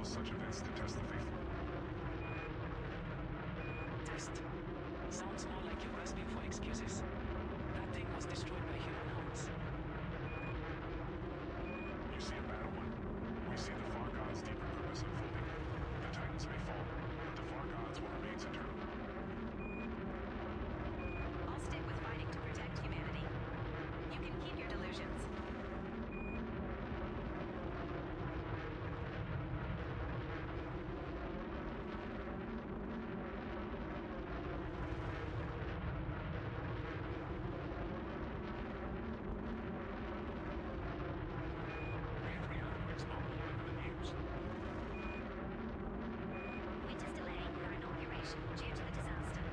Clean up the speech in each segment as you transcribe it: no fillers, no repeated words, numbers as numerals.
such events to test the faithful. Test? Sounds more like you're grasping for excuses. That thing was destroyed by human hands. You see a battle one. We see the Thargoids' deeper purpose unfolding. The Titans may fall, but the Thargoids will remain eternal. I'll stick with fighting to protect humanity. You can keep your delusions. Every earthquake's not all over the news. Winter's delaying her inauguration due to the disaster.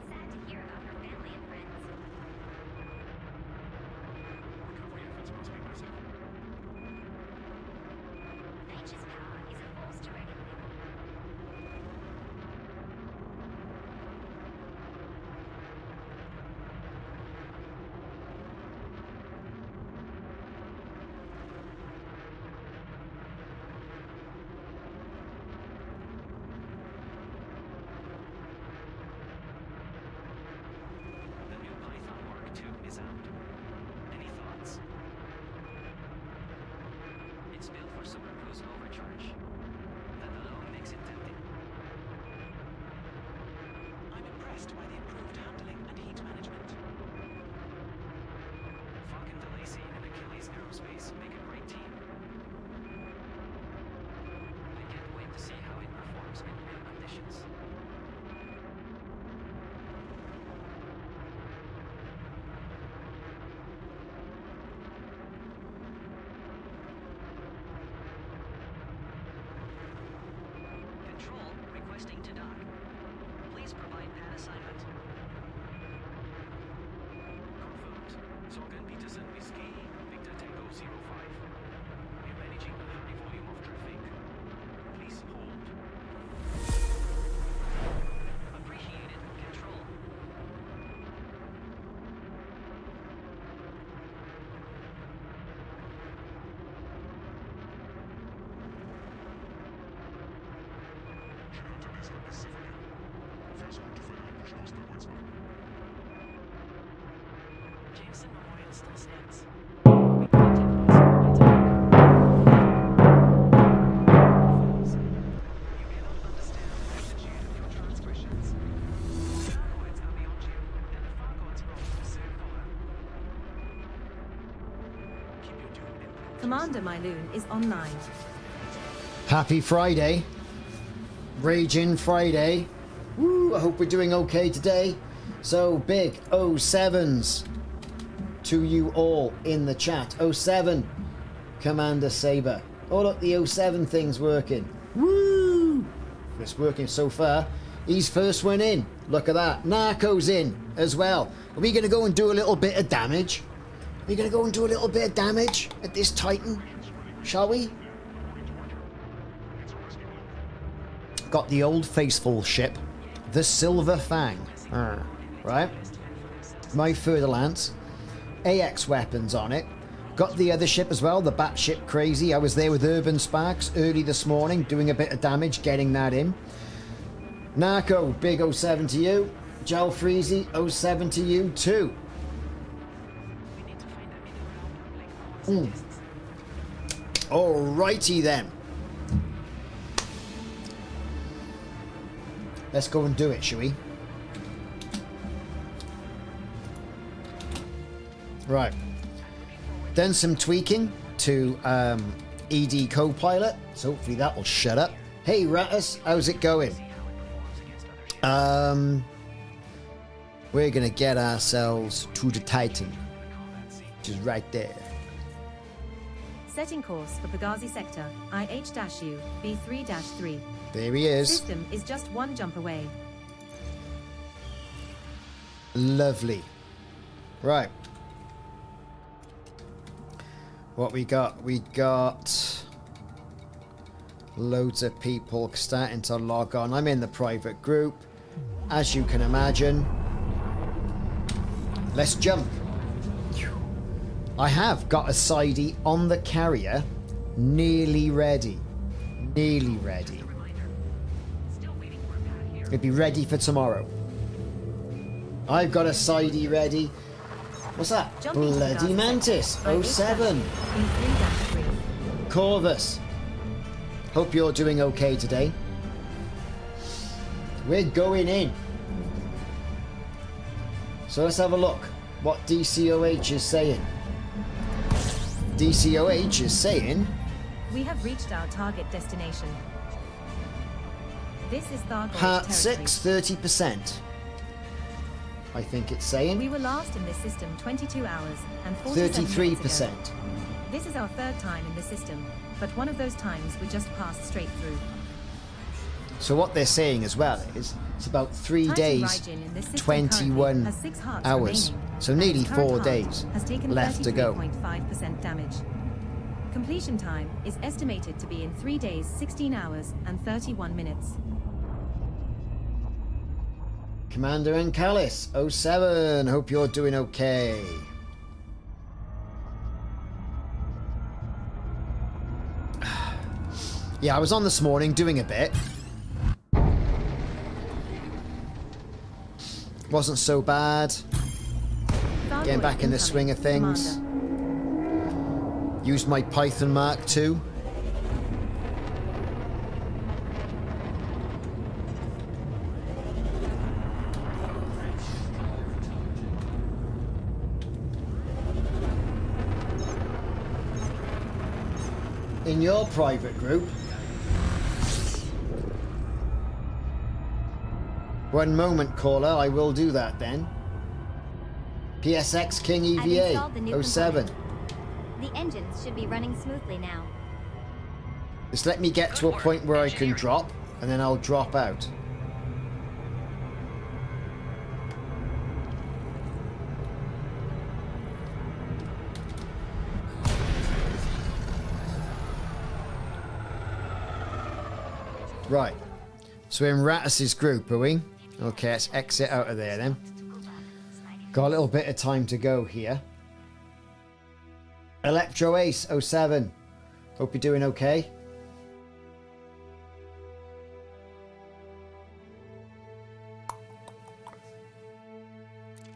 Sad to hear about her family and friends. Recovery efforts must be massive. Nature's power is a force to reckon with. The new Python Mark II is out. Any thoughts? It's built for supercruise overcharge. That alone makes it tempting. I'm impressed by the improved handling and heat management. Falcon DeLacy and Achilles Aerospace make a great team. I can't wait to see how it performs in real conditions. Control requesting to dock. Please provide pad assignment. Confirmed. Sorgen Peterson Whiskey, Victor Tango 05. We're managing a high volume of traffic. Please hold. Appreciated. Control. Gehörte dieser Pacific. Versucht die Verlängerung aus der Kreuzbahn. Jameson Memorial still stands. You cannot understand the magnitude of your transgressions. Thargoids are beyond you, and the Thargoids' wrath will soon follow. Keep your doom in blue. Commander Myloon is online. Happy Friday. Raijin Friday. Woo, I hope we're doing okay today. So, big 07s to you all in the chat. 07, Commander Saber. Oh, look, the 07 thing's working. Woo! It's working so far. He's first one in. Look at that. Narco's in as well. Are we going to go and do a little bit of damage? Are we going to go and do a little bit of damage at this Titan? Shall we? Got the old faithful ship, the Silver Fang, right? My further lance, AX weapons on it. Got the other ship as well, the Batship Crazy. I was there with Urban Sparks early this morning, doing a bit of damage, getting that in. Narco, big 07 to you. Gel Freezy, 07 to you too. We need to find a middle ground like Mars. Alrighty then. Let's go and do it, shall we? Right. Done some tweaking to ED Copilot, so hopefully that will shut up. Hey Ratus, how's it going? We're gonna get ourselves to the Titan, which is right there. Setting course for Pagazi sector, IH-U, B3-3. There he is. System is just one jump away. Lovely. Right. What we got? We got loads of people starting to log on. I'm in the private group, as you can imagine. Let's jump. I have got a sidey on the carrier Nearly ready. Nearly ready. Still waiting for a pad here. It'd be ready for tomorrow. I've got a sidey ready. What's that? Jumping to Bloody the Mantis. IH-dash 07. B3-3. Corvus. Hope you're doing okay today. We're going in. So let's have a look what DCOH is saying. DCOH is saying We have reached our target destination. This is Thargoid part territory. 6, 30%. I think it's We saying were last in this system 22 hours and 47 minutes ago. 33%. This is our third time in the system, but one of those times we just passed straight through. So what they're saying as well is it's about 3 Titan days, Raijin in this system 21 currently has 6 hearts hours. remaining, So and nearly its current 4 heart days has taken left to go. 33.5% damage. Completion time is estimated to be in 3 days, 16 hours, and 31 minutes. Commander and Callis 07. Hope you're doing okay. Yeah, I was on this morning doing a bit. Wasn't so bad. Getting Thargoid back in the swing of incoming, things. Commander. Used my Python Mark II. In your private group. One moment, caller. I will do that then. PSX King I've installed the EVA new 07. The engines should be running smoothly now. Just let me get to a point where I can drop, and then I'll drop out. Right. So we're in Rattus's group, are we? Okay, let's exit out of there then. Got a little bit of time to go here. Electro Ace 07. Hope you're doing okay.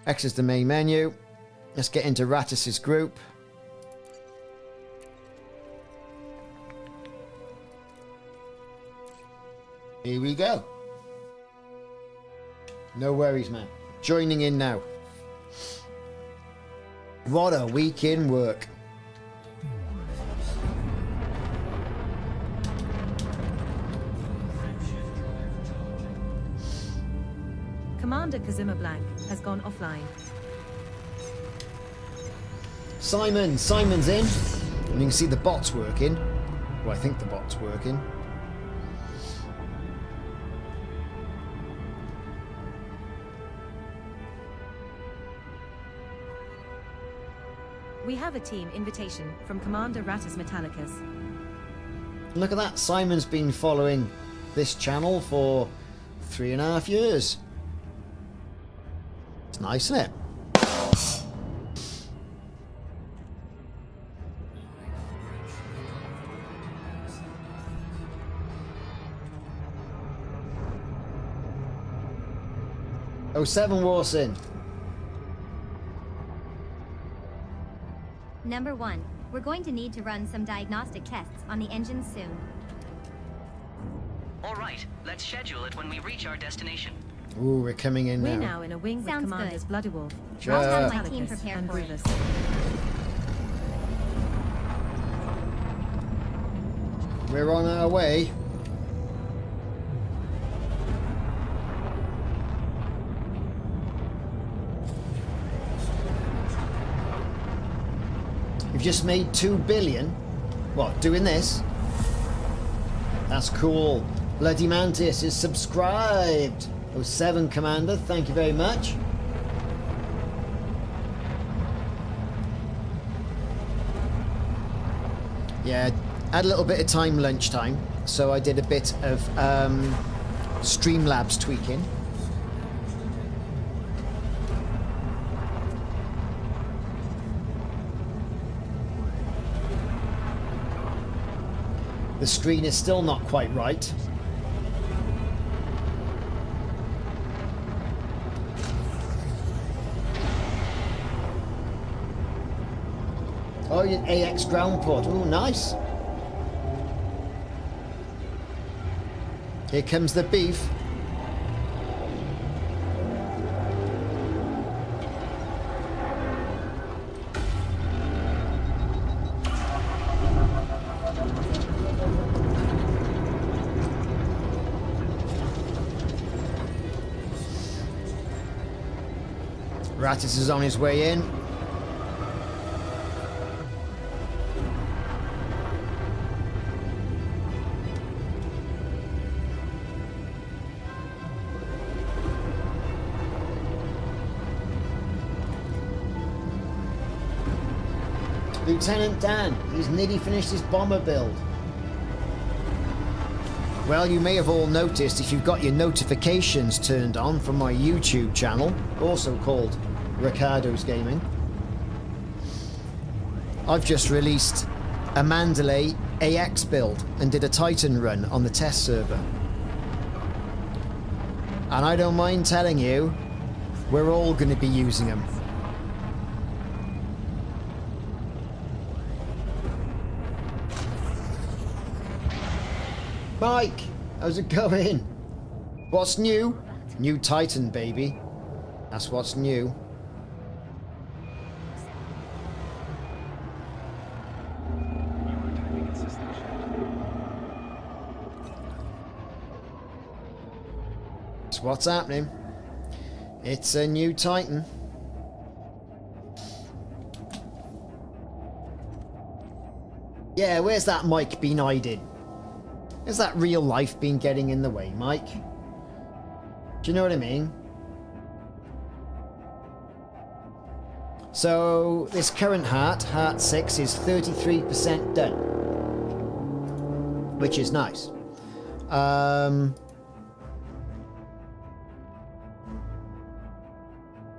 X is the main menu. Let's get into Rattus's group. Here we go. No worries, man. Joining in now. What a week in work. Commander Kazuma Blank has gone offline. Simon's in. And you can see the bot's working. Well, I think the bot's working. We have a team invitation from Commander Rattus Metallicus. Look at that. Simon's been following this channel for 3.5 years. It's nice, isn't it? Oh, 07 Warson. Number 1. We're going to need to run some diagnostic tests on the engines soon. All right, let's schedule it when we reach our destination. Ooh, we're coming in We're now. now in a wing with Sounds Commanders good. Bloody Wolf, Sure. I'll have my Metallicus, team prepared and for it. Grievous. We're on our way. You've just made 2 billion. What, doing this? That's cool. Bloody Mantis is subscribed. 07 Commander, thank you very much. Yeah, I had a little bit of time lunchtime, so I did a bit of Streamlabs tweaking. The screen is still not quite right. Oh, you AX ground port. Oh, nice. Here comes the beef. Ratis is on his way in. Lieutenant Dan, he's nearly finished his bomber build. Well, you may have all noticed if you've got your notifications turned on from my YouTube channel, also called Ricardos Gaming. I've just released a Mandalay AX build and did a Titan run on the test server. And I don't mind telling you, we're all going to be using them. Mike, how's it going? What's new? New Titan, baby. That's what's new. That's what's happening. It's a new Titan. Yeah, where's that Mike been hiding? Has that real life been getting in the way, Mike? Do you know what I mean? So, this current heart 6, is 33% done. Which is nice.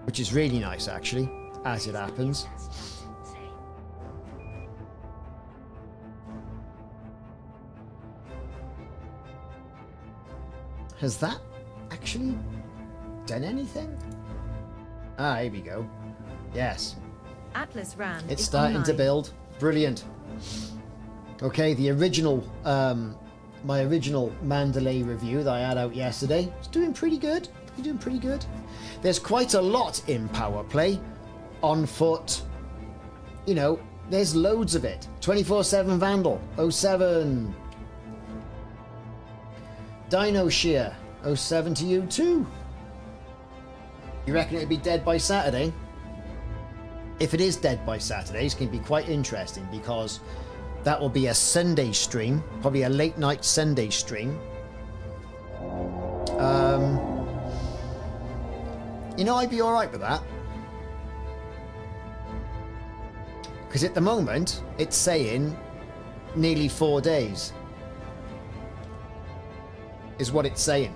Which is really nice, actually, as it happens. Has that actually done anything? Ah, here we go. Yes. Atlas Rand It's is starting to online. build. Brilliant. Okay, the original, my original Mandalay review that I had out yesterday is doing pretty good. You're doing pretty good. There's quite a lot in power play, on foot. You know, there's loads of it. 24/7 Vandal, 07. Dino Shear, 07 to you too. You reckon it'd be dead by Saturday? If it is dead by Saturday, it's going to be quite interesting because that will be a Sunday stream, probably a late night Sunday stream. You know, I'd be alright with that. Because at the moment, it's saying nearly 4 days. Is what it's saying.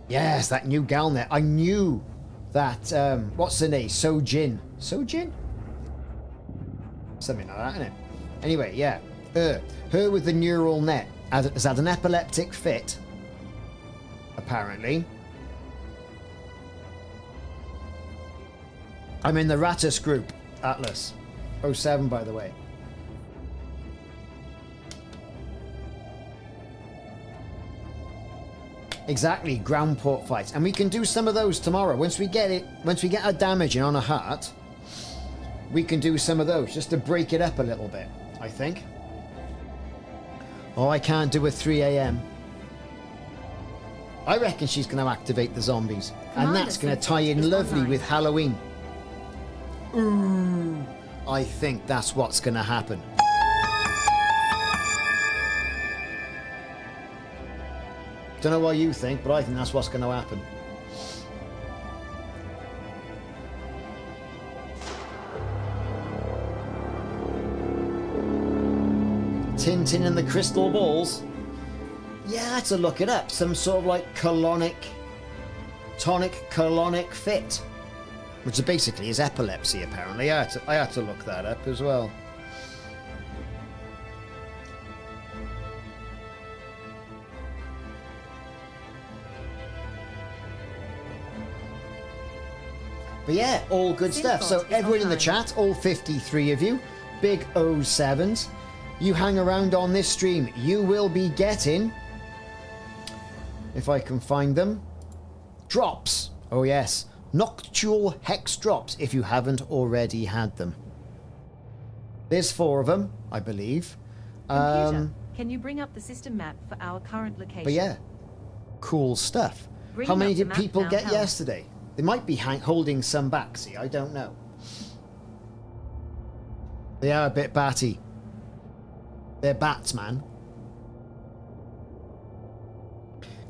Yes, that new gal there. I knew that, what's her name? Sojin. Sojin? Something like that, isn't it? Anyway, yeah. Her with the neural net has had an epileptic fit, apparently. I'm in the Ratus group, Atlas. 07, by the way. Exactly, ground port fights. And we can do some of those tomorrow. Once we get our damage in on a heart, we can do some of those, just to break it up a little bit, I think. Oh, I can't do a 3 AM. I reckon she's going to activate the zombies. And that's going to tie in lovely with Halloween. Ooh, I think that's what's going to happen. Don't know what you think, but I think that's what's going to happen. Tintin and the Crystal Balls. Yeah, I had to look it up. Some sort of like tonic colonic fit, which basically is epilepsy. Apparently, I had to look that up as well. But yeah, all good stuff. So Sinful is everyone in the online. chat, all 53 of you, big 07s, you hang around on this stream. You will be getting, if I can find them, drops. Oh yes, noctual hex drops if you haven't already had them. There's 4 of them, I believe. Computer, can you bring up the system map for our current location? But yeah, cool stuff. Bring How many up the did map people now, get Hal. yesterday? They might be holding some back, see, I don't know. They are a bit batty. They're bats, man.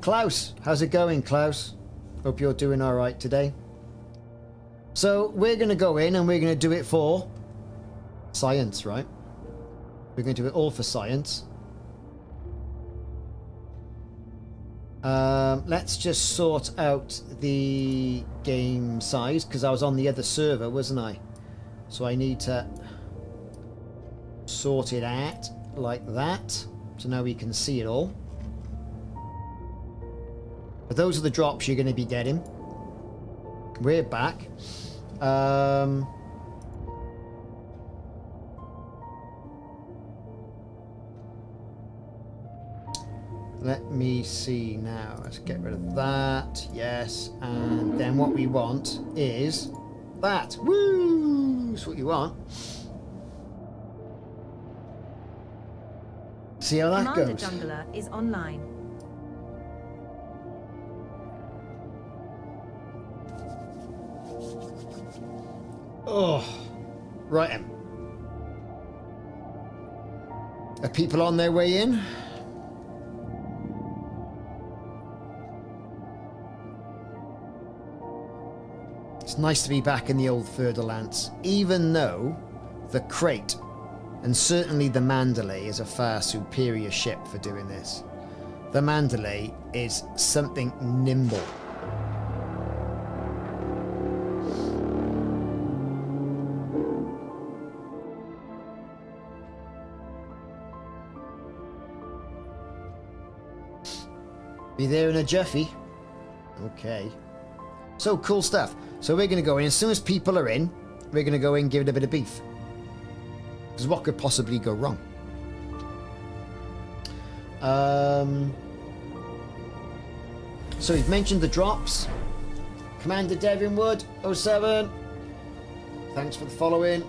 Klaus, how's it going, Klaus? Hope you're doing all right today. So we're going to go in and we're going to do it for science, right? We're going to do it all for science. Let's just sort out the game size because I was on the other server, wasn't I? So I need to sort it out like that. So now we can see it all. But those are the drops you're going to be getting. We're back. Let me see now. Let's get rid of that. Yes. And then what we want is that. Woo! That's what you want. See how that Commander goes. Jungler is online. Oh, right. Are people on their way in? It's nice to be back in the old Ferdinand, even though the Crate and certainly the Mandalay is a far superior ship for doing this. The Mandalay is something nimble. Be there in a jiffy. Okay. So cool stuff. So we're going to go in. As soon as people are in, we're going to go in and give it a bit of beef. Because what could possibly go wrong? So we've mentioned the drops. Commander Devin Wood, 07. Thanks for the following.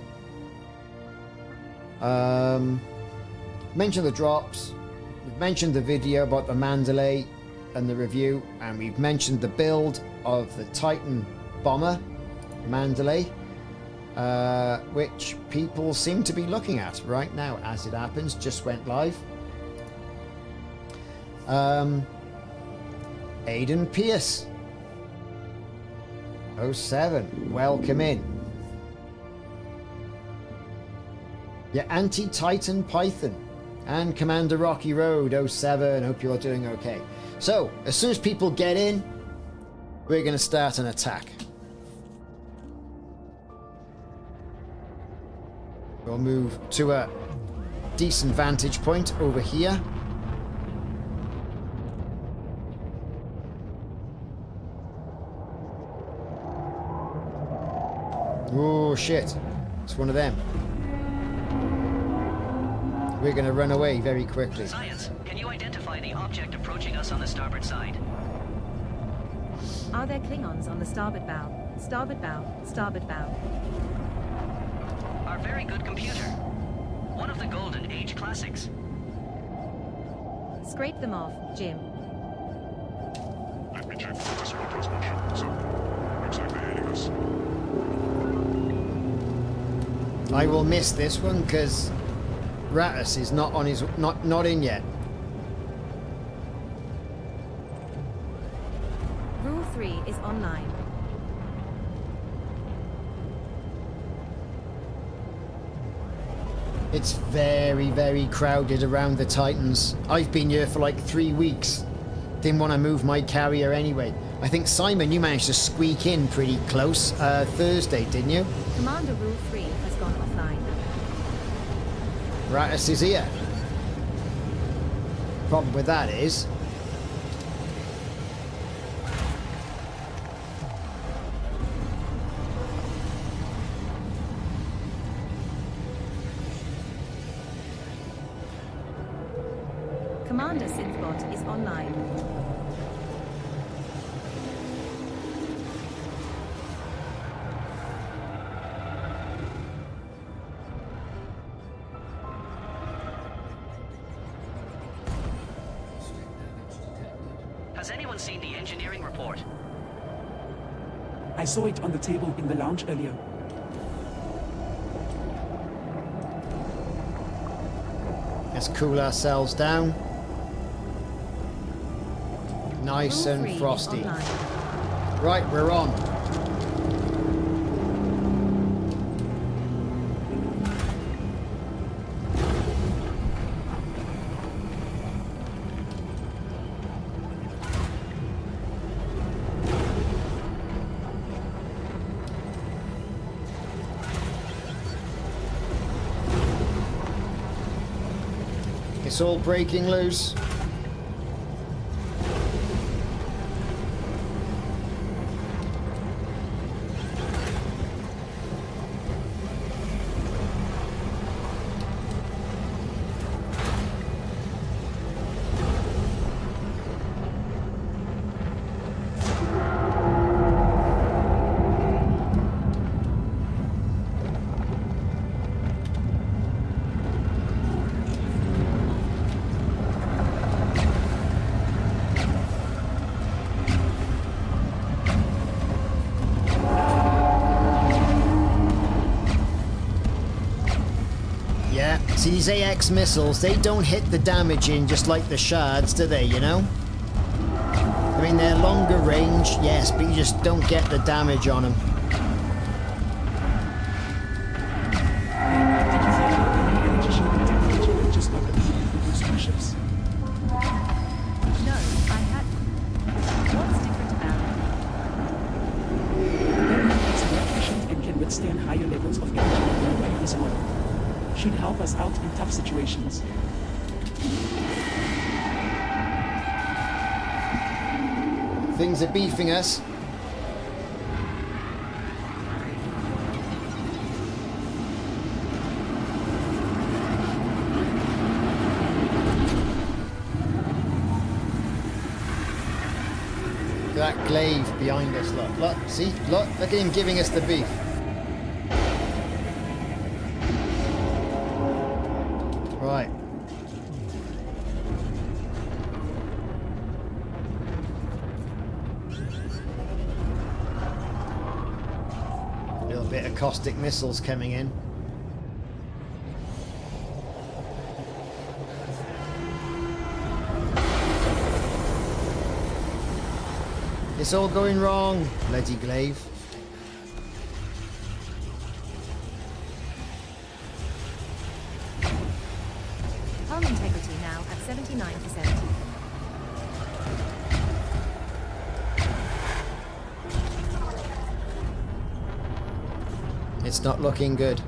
Mentioned the drops. We've mentioned the video about the Mandalay and the review. And we've mentioned the build of the Titan bomber, Mandalay. Which people seem to be looking at right now as it happens. Just went live. Aidan Pierce, 07, welcome in. Yeah, Anti-Titan Python and Commander Rocky Road, 07, hope you're doing okay. So as soon as people get in, we're going to start an attack. We'll move to a decent vantage point over here. Oh shit, it's one of them. We're going to run away very quickly. Science, can you identify the object approaching us on the starboard side? Are there Klingons on the starboard bow? Starboard bow, starboard bow. Our very good computer. One of the Golden Age classics. Scrape them off, Jim. Let me check for physical transmission. So, looks like they're hitting us. I will miss this one because Ratus is not on his not in yet. Rule 3 is online. It's very, very crowded around the Titans. I've been here for like 3 weeks. Didn't want to move my carrier anyway. I think, Simon, you managed to squeak in pretty close Thursday, didn't you? Commander Rule 3 has gone offline. Ratus is here. Problem with that is... Commander Synthbot is online. Has anyone seen the engineering report? I saw it on the table in the lounge earlier. Let's cool ourselves down. Nice Rule and 3 is frosty. online. Right, we're on. It's all breaking loose. See, these AX missiles, they don't hit the damage in just like the shards, do they, you know? I mean, they're longer range, yes, but you just don't get the damage on them. No, I hadn't. What's different about it? It's more efficient and can withstand higher levels of energy than by this model. Should help us out in tough situations. Things are beefing us. That glaive behind us, look, look, see, look at him giving us the beef. Right. A little bit of caustic missiles coming in. It's all going wrong, bloody glaive. Hull integrity now at 79%. It's not looking good.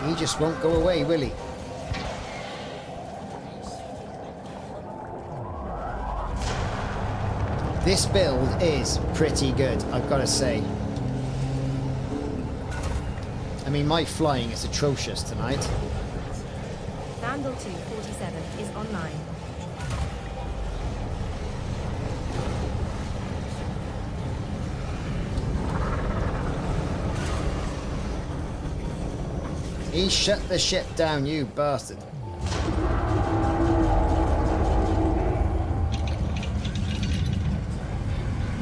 He just won't go away, will he? This build is pretty good, I've got to say. I mean, my flying is atrocious tonight. Vandal 247 is online. He shut the ship down, you bastard.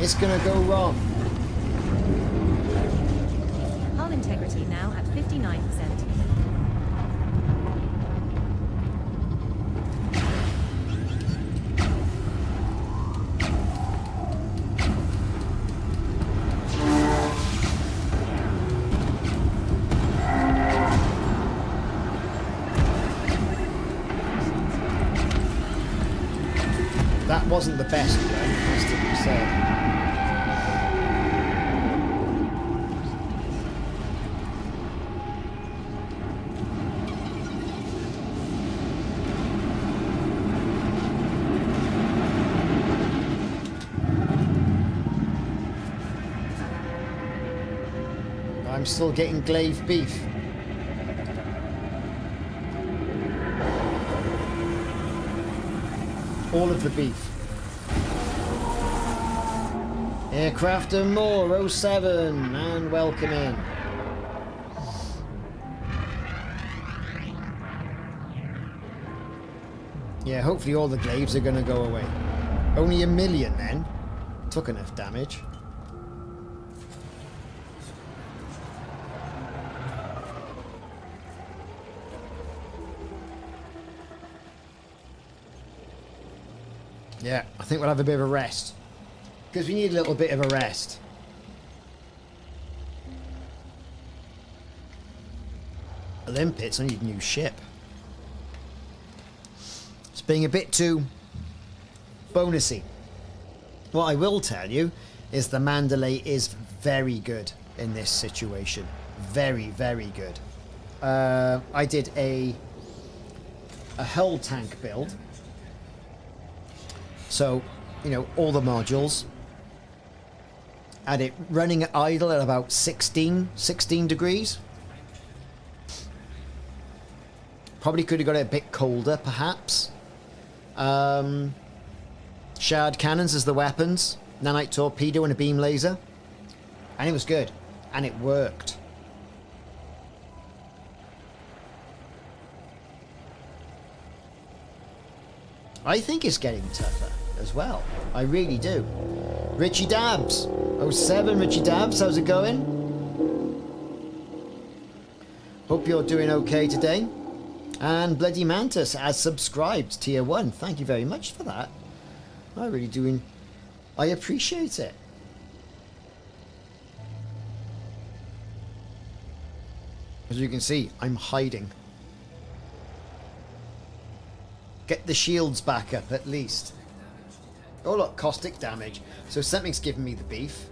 It's gonna go wrong. Hull integrity now at 59%. That wasn't the best one, has to be said. I'm still getting glaive beef. All of the beef. Aircraft and more, 07, and welcome in. Yeah, hopefully all the glaives are going to go away. Only 1 million then. Took enough damage. Yeah, I think we'll have a bit of a rest. Because we need a little bit of a rest. Olympics, I need a new ship. It's being a bit too bonusy. What I will tell you is the Mandalay is very good in this situation. Very, very good. I did a hull tank build. So, you know, all the modules. Had it running at idle at about 16 degrees. Probably could have got it a bit colder, perhaps. Shard cannons as the weapons. Nanite torpedo and a beam laser. And it was good. And it worked. I think it's getting tougher as well. I really do. Richie Dabs. 07, Richie Dabs. How's it going? Hope you're doing okay today. And Bloody Mantis has subscribed, tier 1. Thank you very much for that. I really do. I appreciate it. As you can see, I'm hiding. Get the shields back up at least. Oh look, caustic damage. So something's giving me the beef.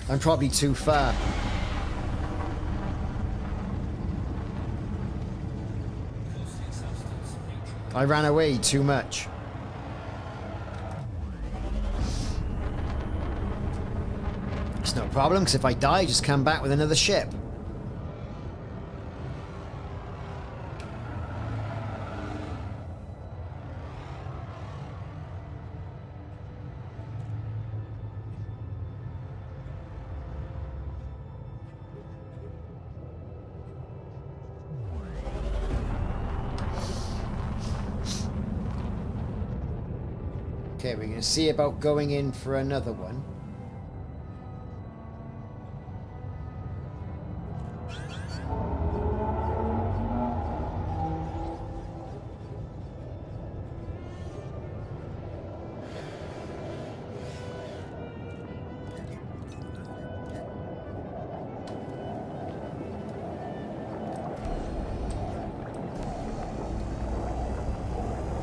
I'm probably too far. I ran away too much. It's no problem, because if I die, just come back with another ship. Okay, we're going to see about going in for another one.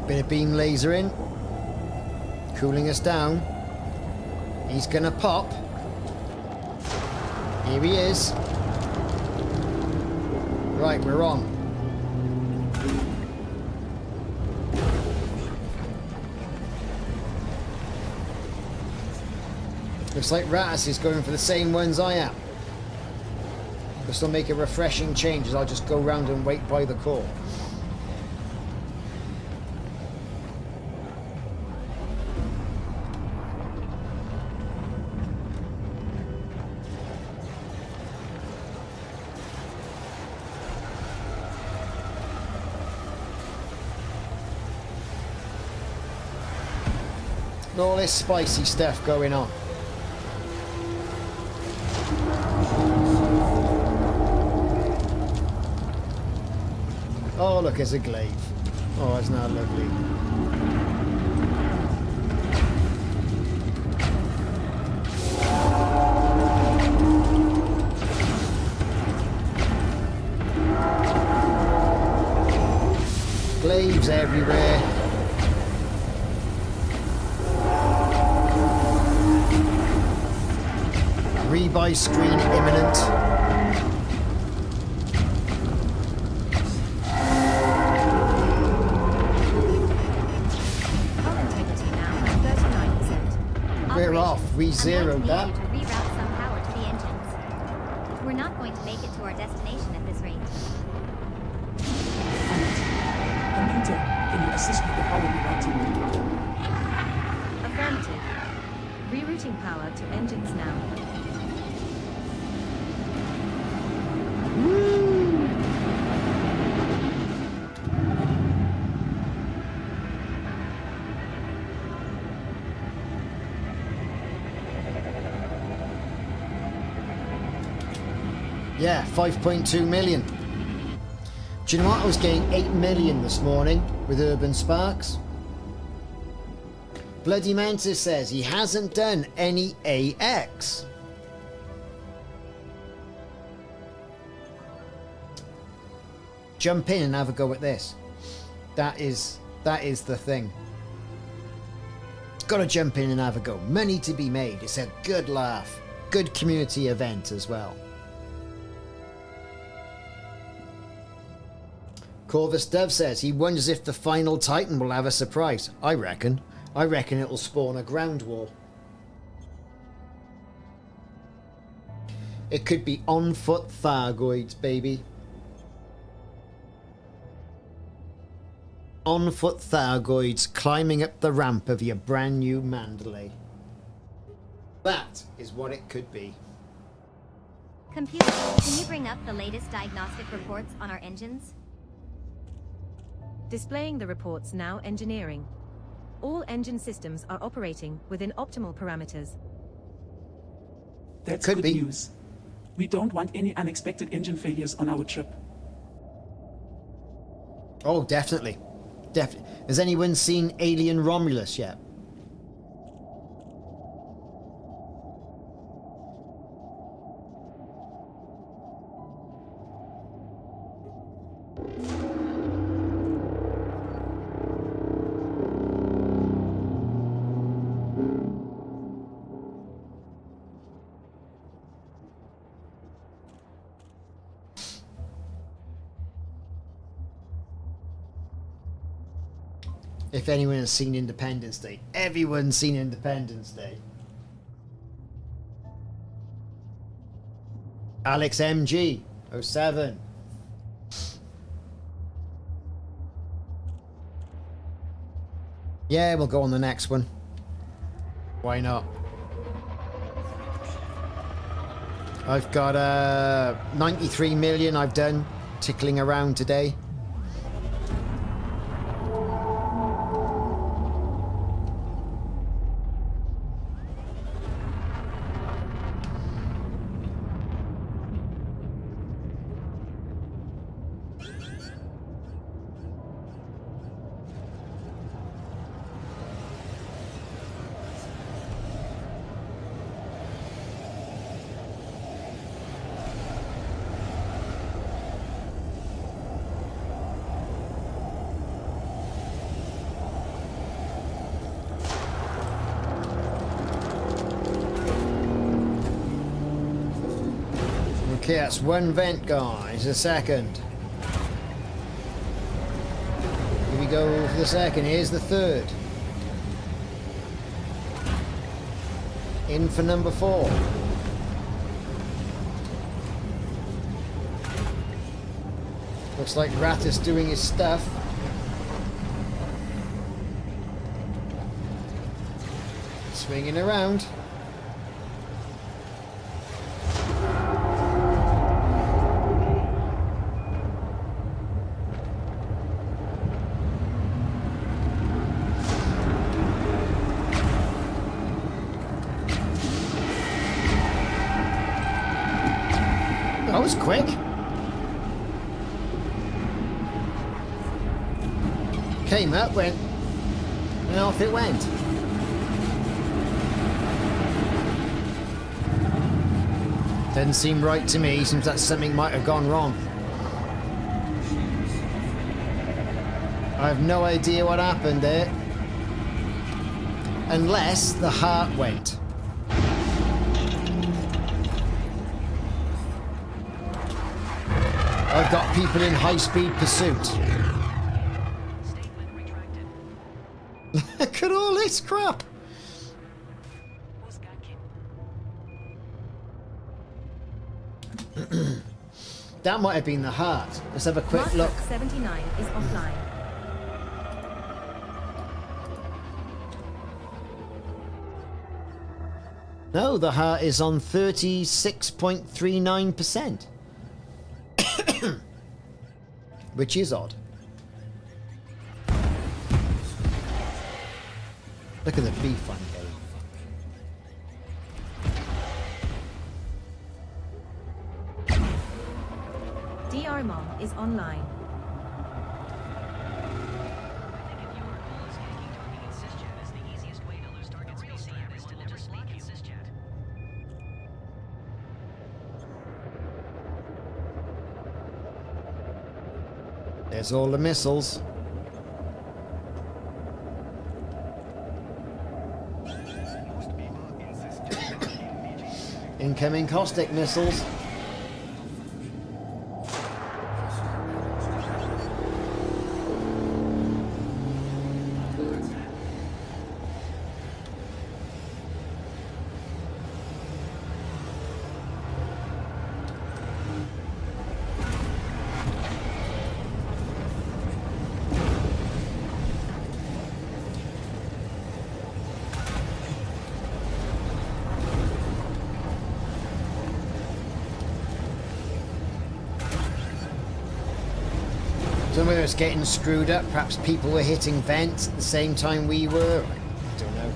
Bit of beam laser in. Cooling us down. He's gonna pop. Here he is. Right, we're on. Looks like Ratus is going for the same ones I am. This will make a refreshing change as I'll just go round and wait by the core. All this spicy stuff going on. Oh, look, there's a glaive. Oh, that's not lovely. Glaives everywhere. Rebuy screen imminent. Integrity now at 39%. We're off. We zeroed that. To reroute some power to the engines. Yeah, 5.2 million. Do you know what? I was getting 8 million this morning with Urban Sparks. Bloody Mantis says he hasn't done any AX. Jump in and have a go at this. That is the thing. Gotta jump in and have a go. Money to be made. It's a good laugh. Good community event as well. Corvus Dove says he wonders if the final Titan will have a surprise. I reckon it'll spawn a ground war. It could be on foot Thargoids, baby. On foot Thargoids climbing up the ramp of your brand new Mandalay. That is what it could be. Computer, can you bring up the latest diagnostic reports on our engines? Displaying the reports now. Engineering. All engine systems are operating within optimal parameters. That's Could good be. news. We don't want any unexpected engine failures on our trip. Oh, definitely. Definitely. Has anyone seen Alien Romulus yet? If anyone has seen Independence Day, everyone's seen Independence Day. Alex MG 07. Yeah, we'll go on the next one. Why not? I've got 93 million I've done tickling around today. Okay, that's one vent, guys. A second. Here we go for the second. Here's the third. In for number 4. Looks like Rat is doing his stuff. Swinging around. That was quick. Came up, went, and off it went. Doesn't seem right to me. Seems like something might have gone wrong. I have no idea what happened there. Unless the heart went. I've got people in high-speed pursuit. Statement retracted. Look at all this crap. That might have been the heart. Let's have a quick look. Mark 79 is offline. No, the heart is on 36.39%. Which is odd. Look at the beef on game. DRMOM is online. I think if your goal is yanking talking in sysjet is the easiest way to lose target spacing, is to never speak in sysjet. There's all the missiles. Incoming caustic missiles. Somewhere it's getting screwed up. Perhaps people were hitting vents at the same time we were. I don't know.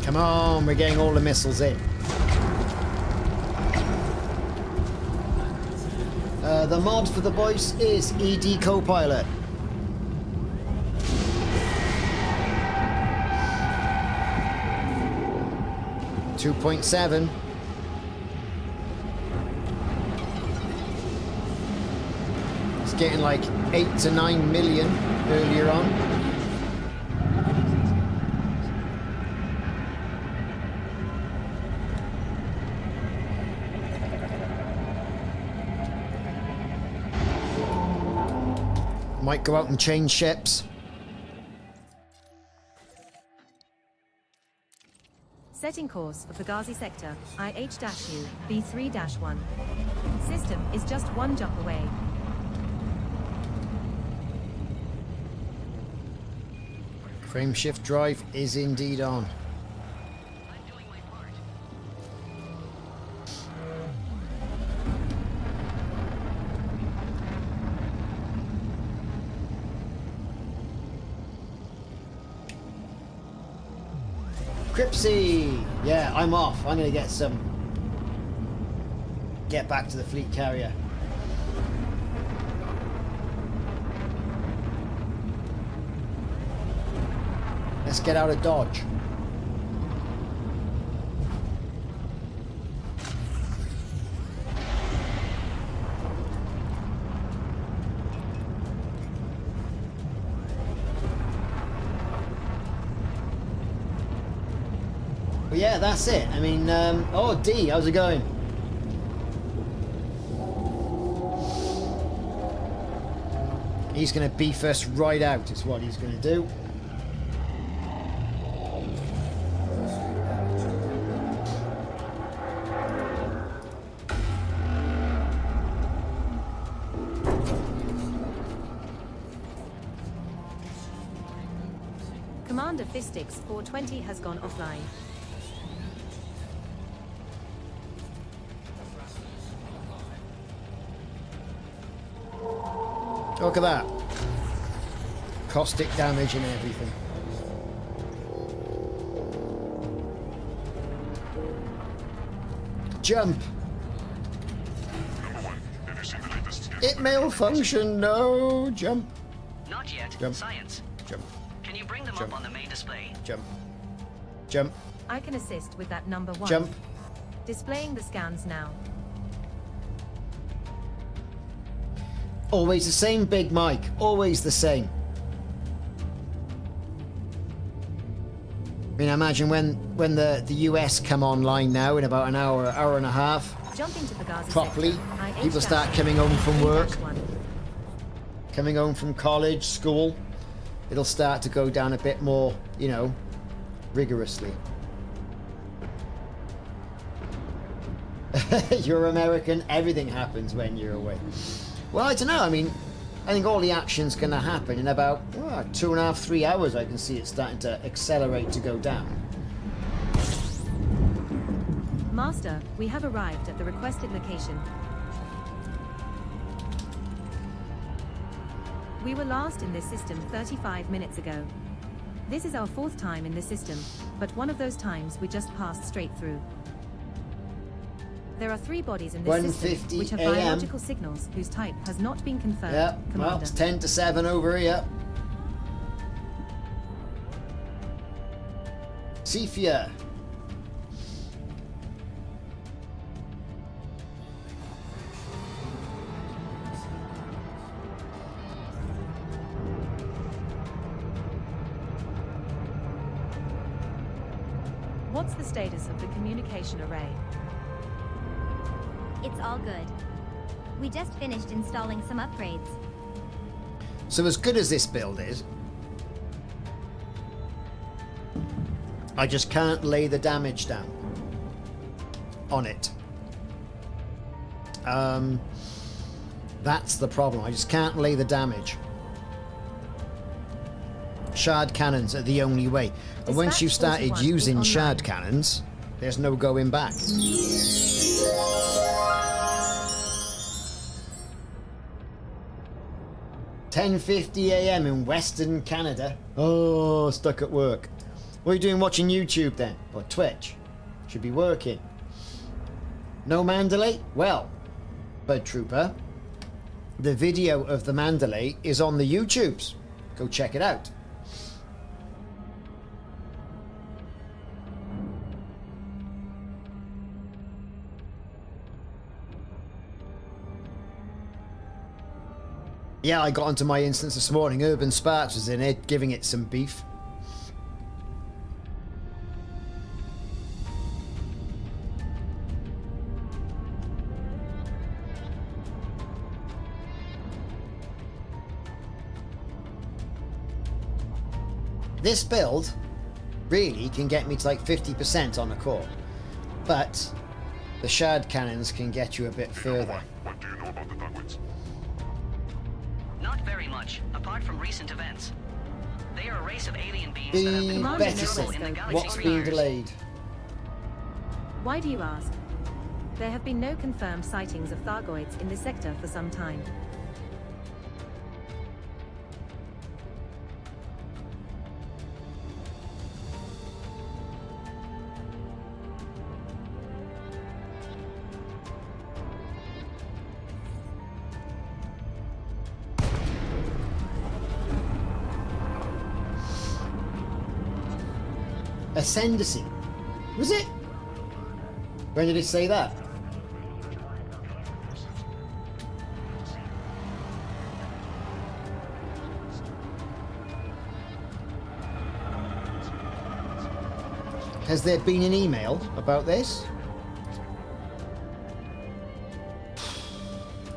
Come on, we're getting all the missiles in. The mod for the voice is ED Copilot. .7. It's getting like 8 to 9 million earlier on. Might go out and change ships. Setting course for Pagazi sector, IH-U, B3-1. System is just one jump away. Frame shift drive is indeed on. I'm doing my part. Cripsy! Yeah, I'm off. I'm gonna get back to the fleet carrier. Let's get out of Dodge. But yeah, that's it. I mean, oh, D, how's it going? He's going to beef us right out, is what he's going to do. Commander Fistix 420 has gone offline. Look at that. Caustic damage and everything. Jump. Number 1, have you seen the latest It malfunctioned. No. Jump. Not yet. Jump. Science. Jump. Can you bring them Jump. up on the main display? Jump. Jump. I can assist with that number 1. Jump. Displaying the scans now. Always the same, Big Mike. Always the same. I mean, I imagine when the US come online now in about an hour and a half, Jumping to Pagazi properly, sector, people start IH-U, coming home from work, B3-1. coming home from college, school. It'll start to go down a bit more, you know, rigorously. You're American, everything happens when you're away. Well, I don't know, I mean, I think all the action's going to happen in about 2.5, 3 hours. I can see it starting to accelerate to go down. Master, we have arrived at the requested location. We were last in this system 35 minutes ago. This is our 4th time in this system, but one of those times we just passed straight through. There are 3 bodies in this system which have biological signals whose type has not been confirmed, Yeah, well, Commander. it's 10 to 7 over here. Cephia. What's the status of the communication array? It's all good. We just finished installing some upgrades. So as good as this build is, I just can't lay the damage down on it. That's the problem. I just can't lay the damage. Shard cannons are the only way. And once you've started Dispatch 41 using is shard online. cannons, there's no going back. 10:50 a.m. in Western Canada. Oh, stuck at work. What are you doing watching YouTube then? Or Twitch? Should be working. No Mandalay? Well, Bud Trooper, the video of the Mandalay is on the YouTubes. Go check it out. Yeah, I got onto my instance this morning. Urban Sparks was in it, giving it some beef. This build really can get me to like 50% on a core, but the shard cannons can get you a bit further. What do you know about the Thargoids? Not very much, apart from recent events. They are a race of alien beings that have Be been Commander quite better visible said. in the What's galaxy What's for been years. delayed? Why do you ask? There have been no confirmed sightings of Thargoids in this sector for some time. Ascendancy. Was it? When did it say that? Has there been an email about this?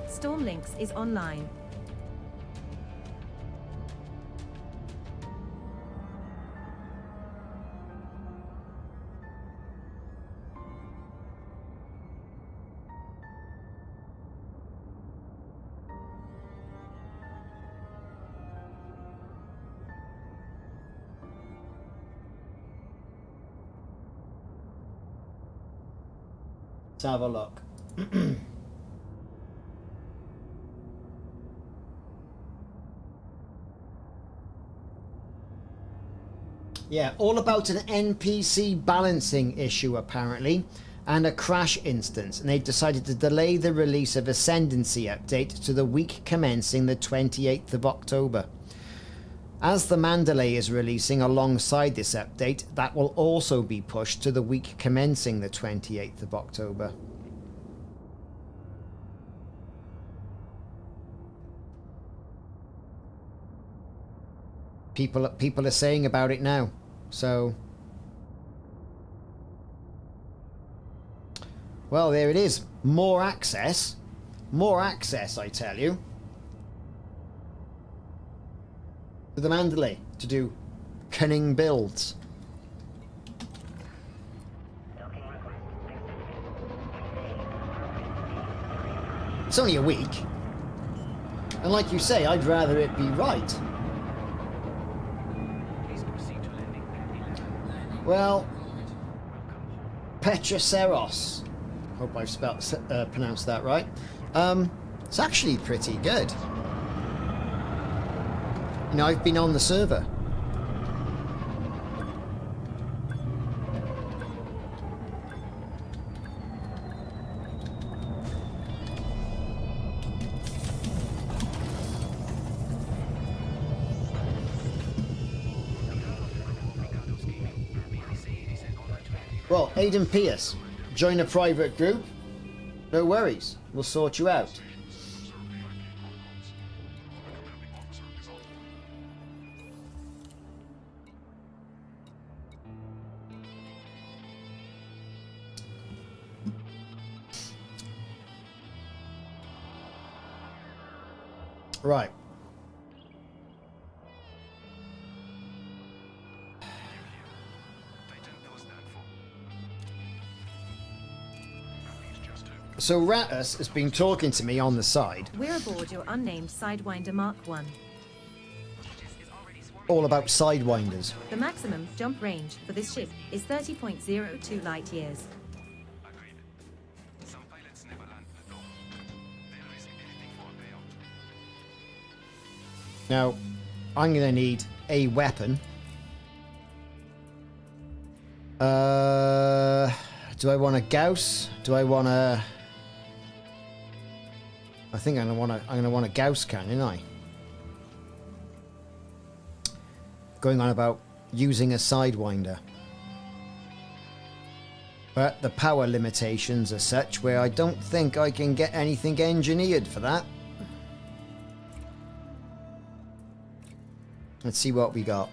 Stormlinks is online. Let's have a look. Yeah, all about an NPC balancing issue apparently, and a crash instance, and they've decided to delay the release of Ascendancy update to the week commencing the 28th of October. As the Mandalay is releasing alongside this update, that will also be pushed to the week commencing the 28th of October. People are saying about it now, so... Well, there it is. More access. More access, I tell you. To the Mandalay to do cunning builds. It's only a week. And like you say, I'd rather it be right. Please proceed to landing at 11. Well, Petroceros. Hope I've pronounced that right. It's actually pretty good. You know, I've been on the server. Well, Aidan Pierce, join a private group. No worries, we'll sort you out. Right. So Ratus has been talking to me on the side. We're aboard your unnamed Sidewinder Mark 1. All about Sidewinders. The maximum jump range for this ship is 30.02 light years. Agreed. Some pilots never land Plateau. They'll risk anything for a payout. Now, I'm going to need a weapon. Do I want a Gauss? Do I want a... I think I'm gonna want a Gauss cannon, aren't I? Going on about using a Sidewinder. But the power limitations are such where I don't think I can get anything engineered for that. Let's see what we got.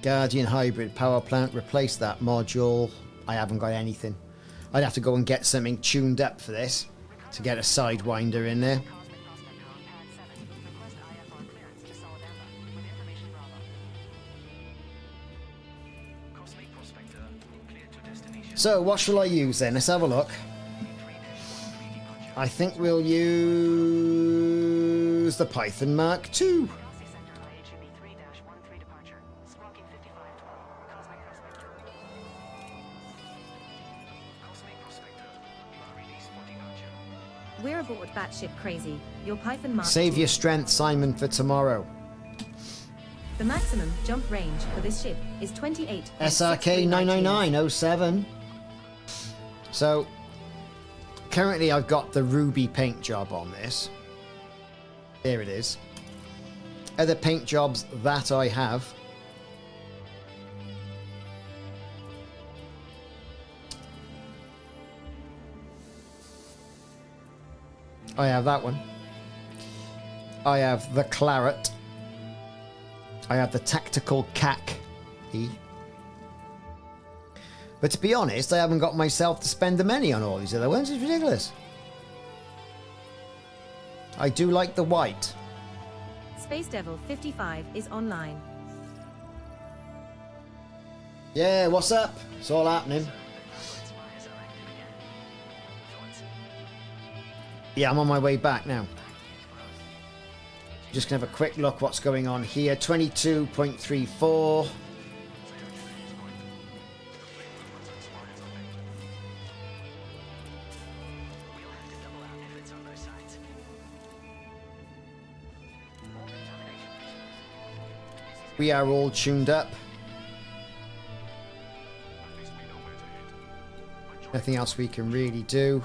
Guardian Hybrid Power Plant, replace that module. I haven't got anything. I'd have to go and get something tuned up for this to get a Sidewinder in there. So what shall I use then? Let's have a look. I think we'll use the Python Mark II. We're aboard Batship Crazy, your Python Mark Save II. your strength, Simon, for tomorrow. The maximum jump range for this ship is 28. SRK 99907. So, currently I've got the ruby paint job on this. There it is. Other paint jobs that I have. I have that one. I have the claret. I have the tactical cac. But to be honest, I haven't got myself to spend the money on all these other ones. It's ridiculous. I do like the white. Space Devil 55 is online. Yeah, what's up? It's all happening. Yeah, I'm on my way back now. Just gonna have a quick look what's going on here. 22.34. We are all tuned up. Nothing else we can really do.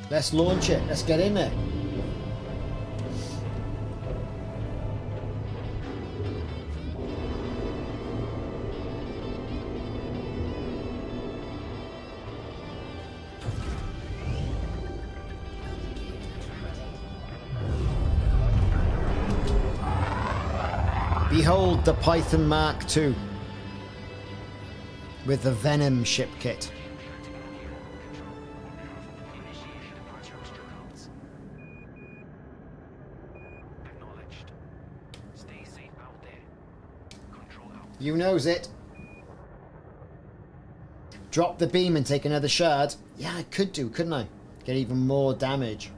Let's launch it. Let's get in there. Behold the Python Mark II with the Venom ship kit. You knows it. Drop the beam and take another shard. Yeah, I could do, couldn't I? Get even more damage.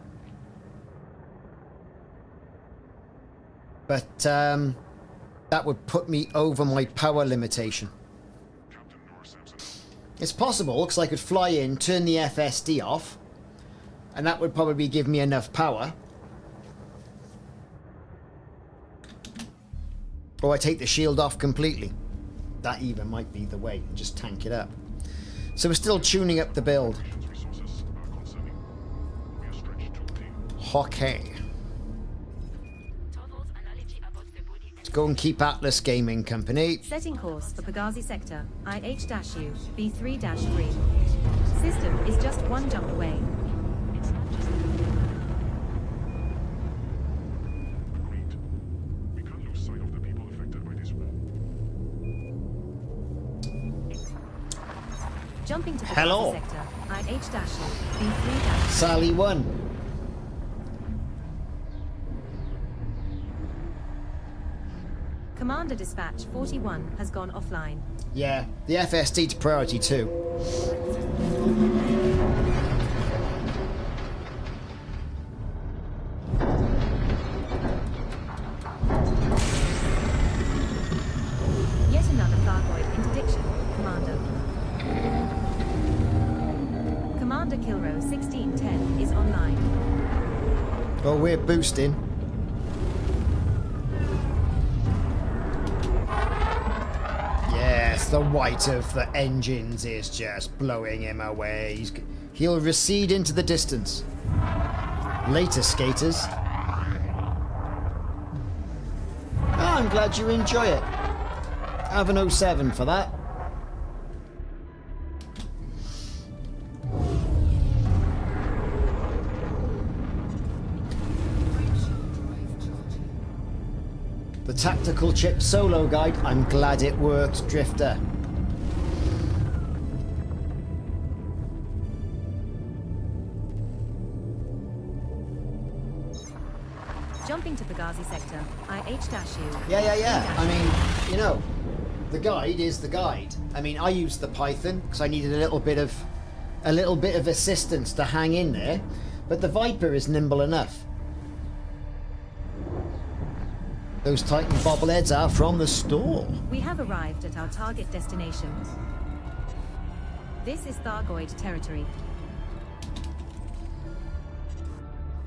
But that would put me over my power limitation. It's possible, because I could fly in, turn the FSD off, and that would probably give me enough power. Or I take the shield off completely. That even might be the way, and just tank it up. So we're still tuning up the build. Okay. Let's go and keep Atlas Gaming Company. Setting course for Pagazi Sector, IH-U, B3-3. System is just one jump away. We can't lose sight of the people affected by this war. Jumping to Pagazi Hello. Sector, IH-U, B3-. Sally 1. Commander Dispatch 41 has gone offline. Yeah, the FSD to priority 2. Yet another Thargoid interdiction, Commander. Commander Kilrow 1610 is online. Oh, we're boosting. Yes, the white of the engines is just blowing him away. He'll recede into the distance. Later, skaters. Oh, I'm glad you enjoy it. Have an 07 for that. The tactical chip solo guide, I'm glad it worked, Drifter. Jumping to Pagazi Sector, IH-U. Yeah. I mean, you know, the guide is the guide. I mean, I used the Python because I needed a little bit of assistance to hang in there, but the Viper is nimble enough. Those Titan bobbleheads are from the store. We have arrived at our target destination. This is Thargoid territory.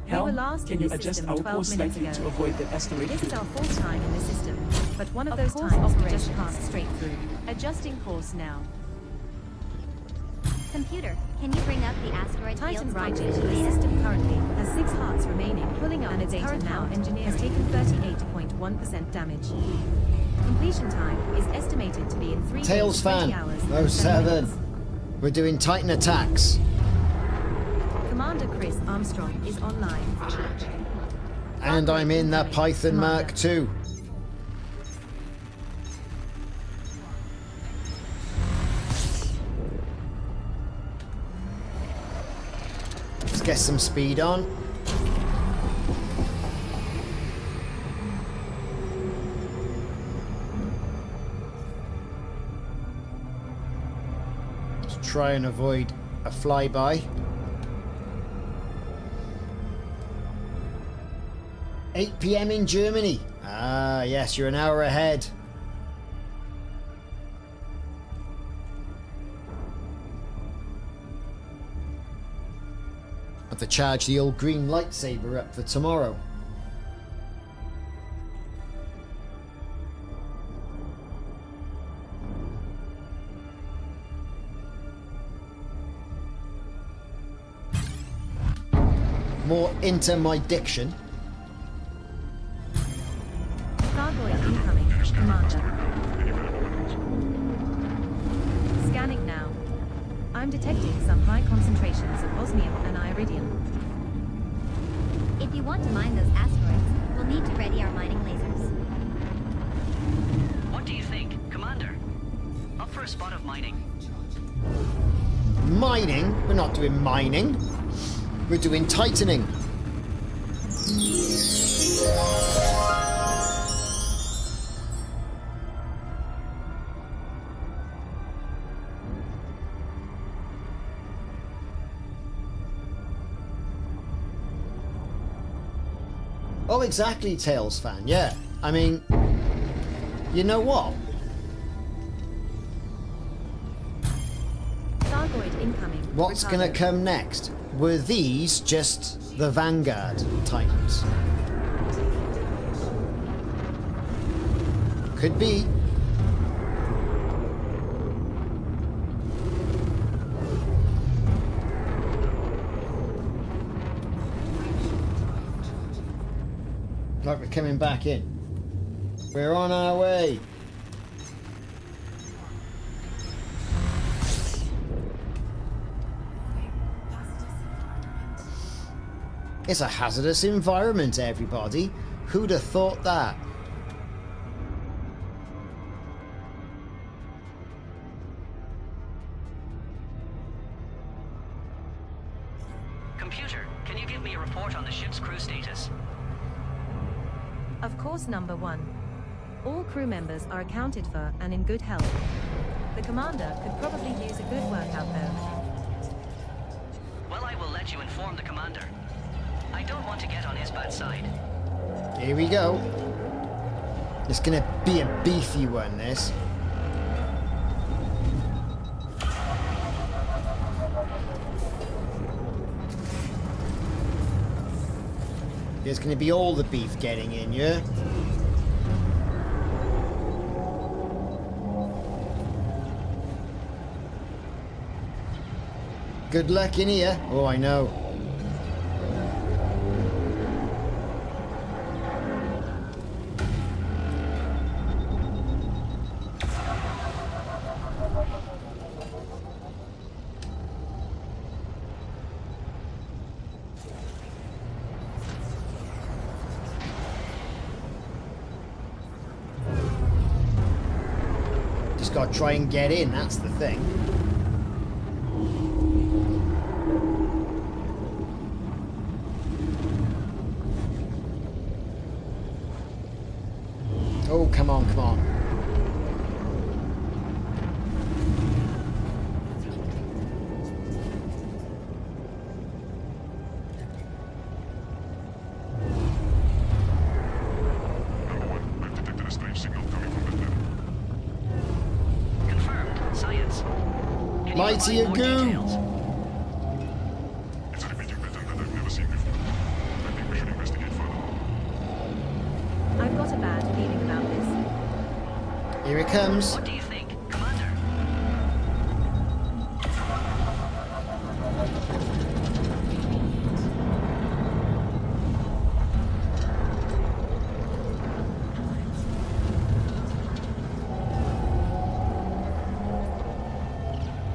We were Helm, last can in you this adjust system our 12 course minutes slightly ago. to avoid the asteroid This is field? our fourth time in the system, but one of those times we just passed straight through. Adjusting course now. Computer, can you bring up the asteroid Titan field Raijin, composition the data? system currently has 6 hearts remaining, pulling up and its current now engineer has taken 38.1% damage. Completion time is estimated to be in 3 Tails days, 20 fan, hours, and 7 07. minutes. We're doing Titan attacks. Commander Chris Armstrong is online. And I'm in the Python Mark II. Let's get some speed on. Let's try and avoid a flyby. 8 PM in Germany. Ah, yes, you're an hour ahead. Have to charge the old green lightsaber up for tomorrow. More into my diction. Thargoid incoming, Commander. Scanning now. I'm detecting some high concentrations of osmium and iridium. If you want to mine those asteroids, we'll need to ready our mining lasers. What do you think, Commander? Up for a spot of mining. Mining? We're not doing mining. We're doing titaning. Oh, exactly, Tails fan. Yeah. I mean, you know what? Thargoid incoming. What's Ricardo. gonna come next? Were these just the Vanguard Titans? Could be. Like we're coming back in. We're on our way. It's a hazardous environment, everybody. Who'd have thought that? Computer, can you give me a report on the ship's crew status? Of course, number 1. All crew members are accounted for and in good health. The commander could probably use a good workout though. Well, I will let you inform the commander. I don't want to get on his bad side. Here we go. It's gonna be a beefy one, this. There's gonna be all the beef getting in, yeah? Good luck in here. Oh, I know. Just gotta try and get in, that's the thing. Oh, come on, come on. Number 1, I've detected a strange signal coming from that level. Confirmed. Science. Can you Mighty provide more Agoo. details? It's an emitting pattern that I've never seen before. I think we should investigate further. I've got a bad feeling about this. Here it comes. What do you think, Commander?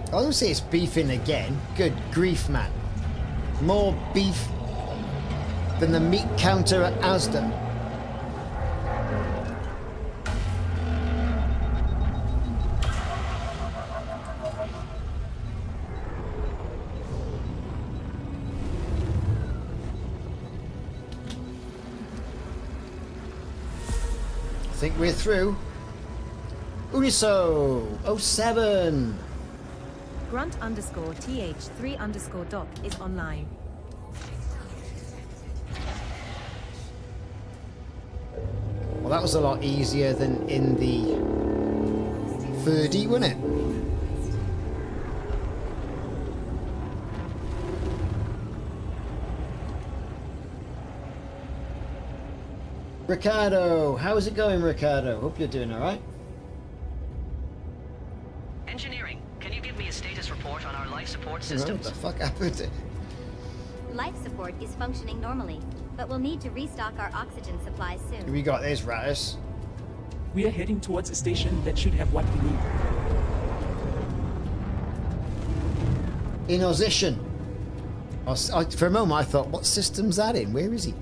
I don't say it's beefing again. Good grief, man. More beef than the meat counter at Asda. I think we're through. Uniso 07. Grunt underscore th3 underscore doc is online. Well, that was a lot easier than in the 3D, wasn't it? Ricardo, how's it going, Ricardo? Hope you're doing all right. Engineering, can you give me a status report on our life support What systems? the fuck happened? Life support is functioning normally, but we'll need to restock our oxygen supplies soon. We got this, Ratus. We are heading towards a station that should have what we need. In position. For a moment, I thought, what system's that in? Where is he?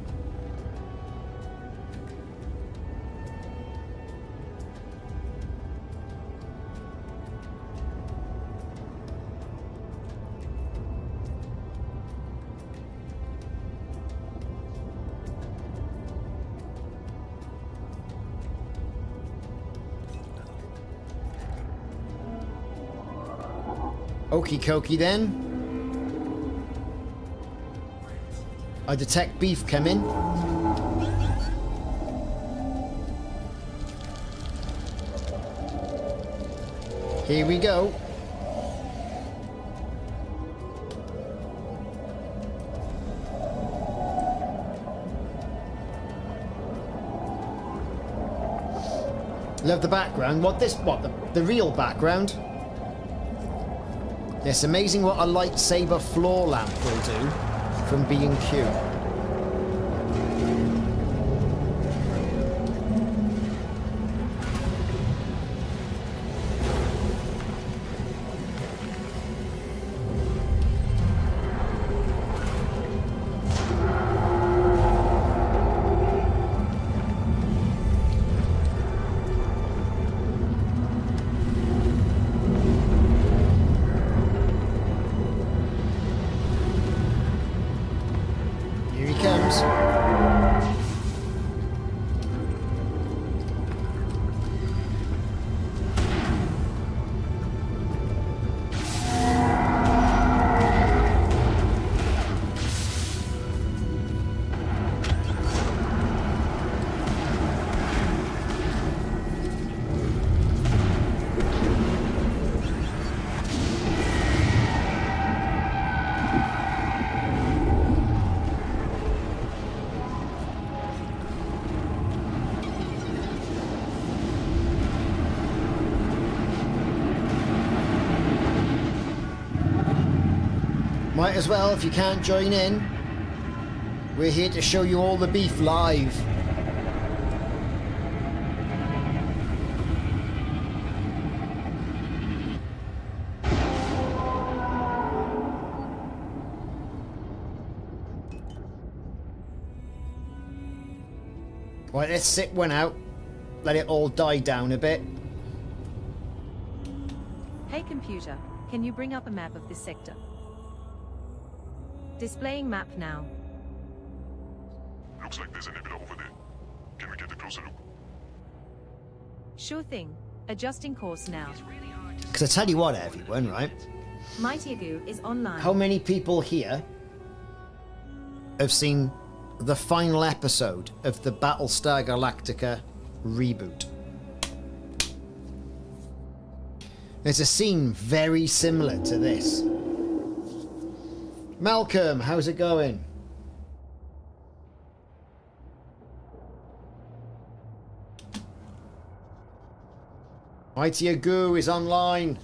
Okie dokie then. I detect beef coming. Here we go. Love the background. What the real background? It's amazing what a lightsaber floor lamp will do from B&Q. Might as well, if you can't join in. We're here to show you all the beef live. Right, let's sit one out. Let it all die down a bit. Hey computer, can you bring up a map of this sector? Displaying map now. Looks like there's a nebula over there. Can we get a closer look? Sure thing. Adjusting course now. Because I tell you what, everyone, right? Mighty Agoo is online. How many people here have seen the final episode of the Battlestar Galactica reboot? There's a scene very similar to this. Malcolm, how's it going? Mighty Agoo is online.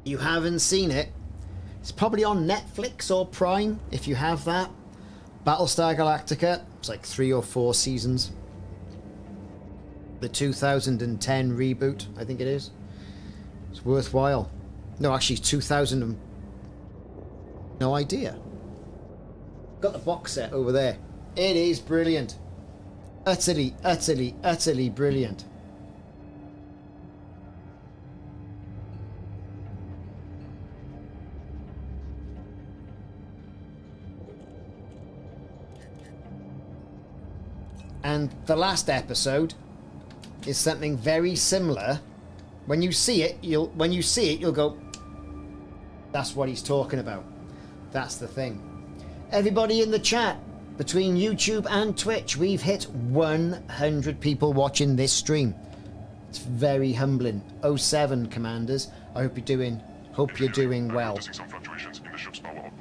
You haven't seen it? It's probably on Netflix or Prime, if you have that. Battlestar Galactica. It's like 3 or 4 seasons. The 2010 reboot, I think it is. It's worthwhile. No, actually, 2000 and... No idea. Got the box set over there. It is brilliant. Utterly, utterly, utterly brilliant. And the last episode is something very similar. When you see it, you'll go, that's what he's talking about. That's the thing. Everybody in the chat, between YouTube and Twitch, we've hit 100 people watching this stream. It's very humbling. 07 Commanders. I hope you're doing well. Noticing some fluctuations in the ship's power output.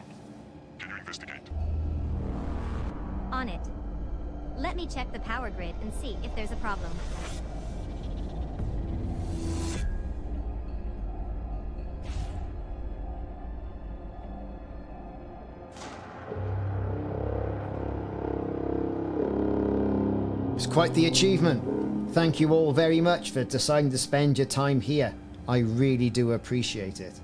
Can you investigate? On it. Let me check the power grid and see if there's a problem. It's quite the achievement. Thank you all very much for deciding to spend your time here. I really do appreciate it.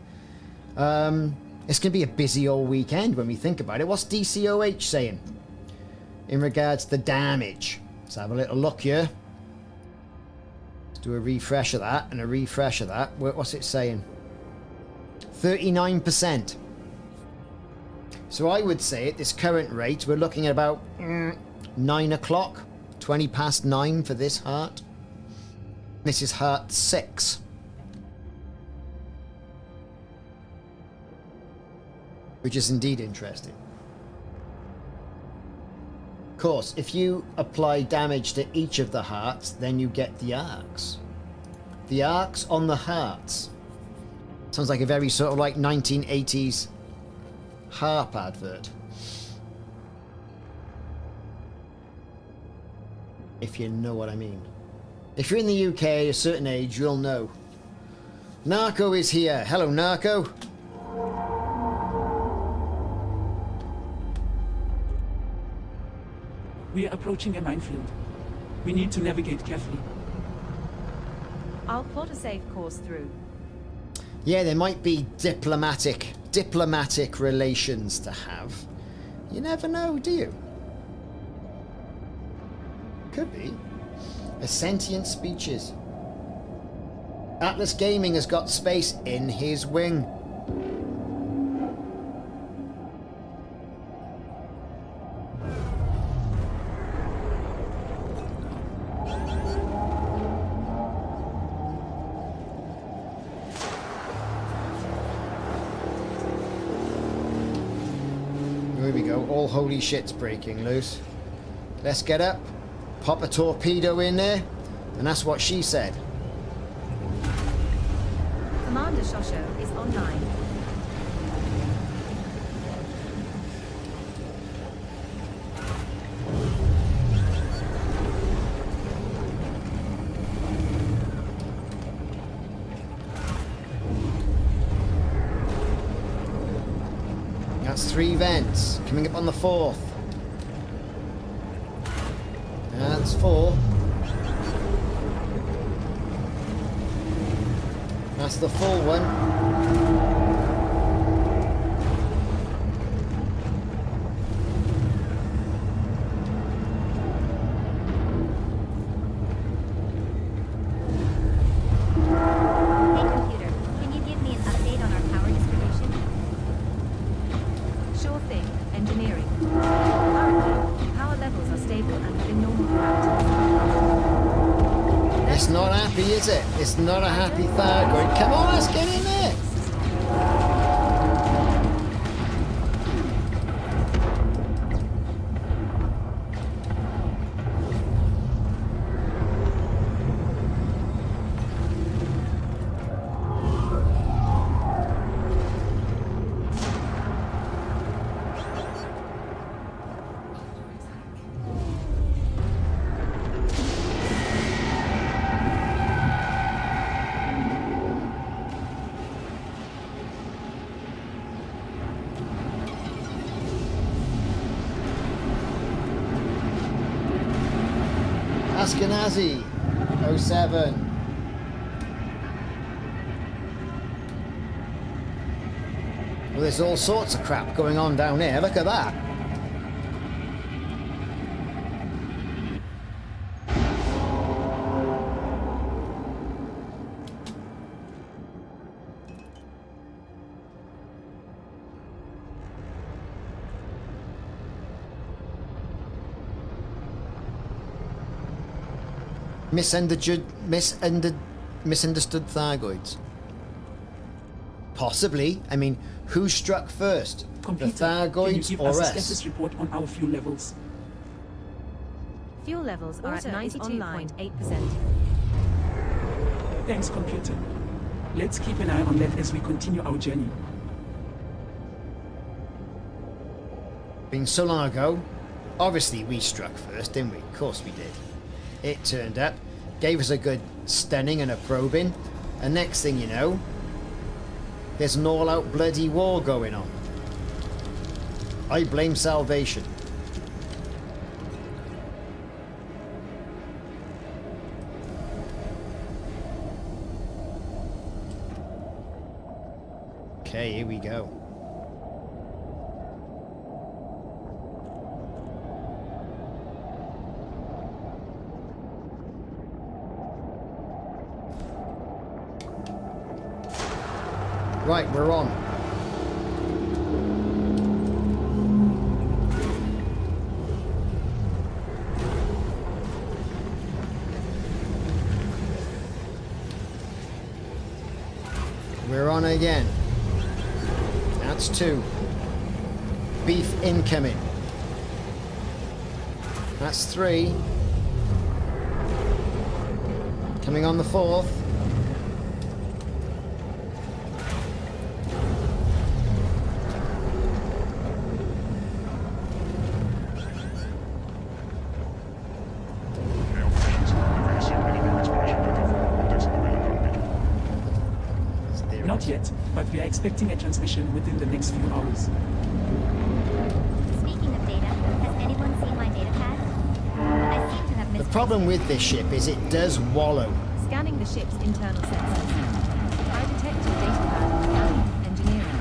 It's going to be a busy old weekend when we think about it. What's DCOH saying in regards to damage? Let's have a little look here. Let's do a refresh of that and a refresh of that. What's it saying? 39%. So I would say at this current rate, we're looking at about 9 o'clock. 20 past 9 for this heart. This is heart 6. Which is indeed interesting. Of course, if you apply damage to each of the hearts, then you get the arcs. The arcs on the hearts. Sounds like a very sort of like 1980s harp advert. If you know what I mean. If you're in the UK, a certain age, you'll know. Narco is here. Hello, Narco. We are approaching a minefield. We need to navigate carefully. I'll plot a safe course through. Yeah, there might be diplomatic relations to have. You never know, do you? Could be. A sentient species. Atlas Gaming has got space in his wing. Here we go. All holy shit's breaking loose. Let's get up. Pop a torpedo in there. And that's what she said. Commander Shosho is online. That's 3 vents. Coming up on the 4th. That's 4. That's the full one. Hey computer, can you give me an update on our power distribution? Sure thing, engineering. Currently, power levels are stable and within normal parameters. It's not happy, is it? It's not a happy Thargoid. Come on, let's get in there. Ashkenazi 07. Well, there's all sorts of crap going on down here. Look at that. Misunderstood Thargoids. Possibly. I mean, who struck first? Computer, The Thargoids can you give or us a us? status report on our fuel levels? Fuel levels are at 92.8%. Thanks, computer. Let's keep an eye on that as we continue our journey. Been so long ago. Obviously, we struck first, didn't we? Of course we did. It turned up, gave us a good stunning and a probing, and next thing you know, there's an all-out bloody war going on. I blame Salvation. Okay, here we go. Right, we're on. We're on again. That's 2. Beef incoming. That's 3. Coming on the 4th. yet, but we are expecting a transmission within the next few hours. Speaking of data, has anyone seen my data pad? I seem to have The misplaced problem with this ship is it does wallow. Scanning the ship's internal sensors. I detect your data pad. Scanning. Engineering.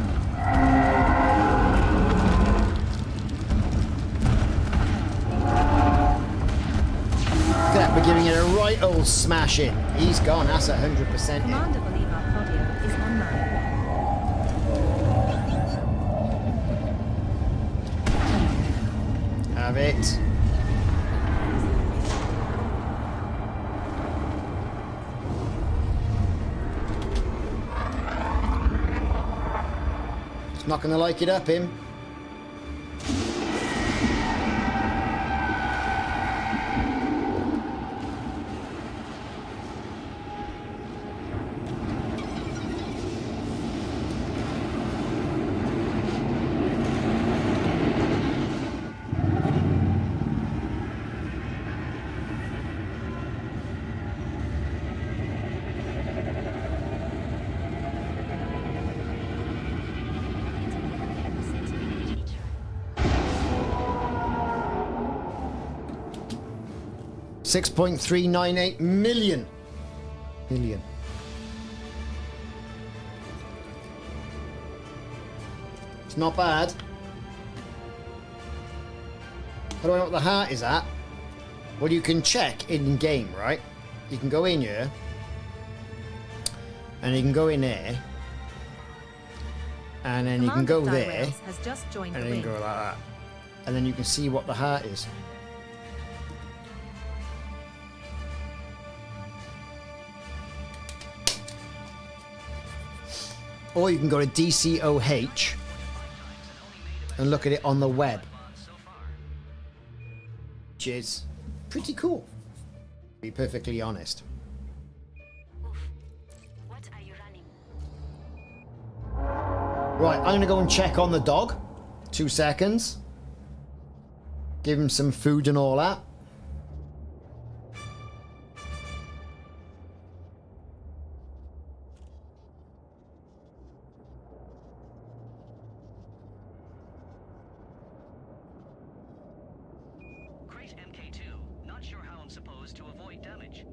Look at that, we're giving it a right old smash in. He's gone, that's 100% in. Commander believe our Claudio is online. Have it. It's not going to like it up him. $6.398 million. It's not bad. How do I know what the heart is at? Well, you can check in game, right? You can go in here, and you can go in there, and then you can go Commander there, Thargoids has just joined and the then you wing. go like that, and then you can see what the heart is. Or you can go to DCOH and look at it on the web, which is pretty cool, to be perfectly honest. Oof. What are you running? Right, I'm going to go and check on the dog. 2 seconds. Give him some food and all that. Crate MK2. Not sure how I'm supposed to avoid damage.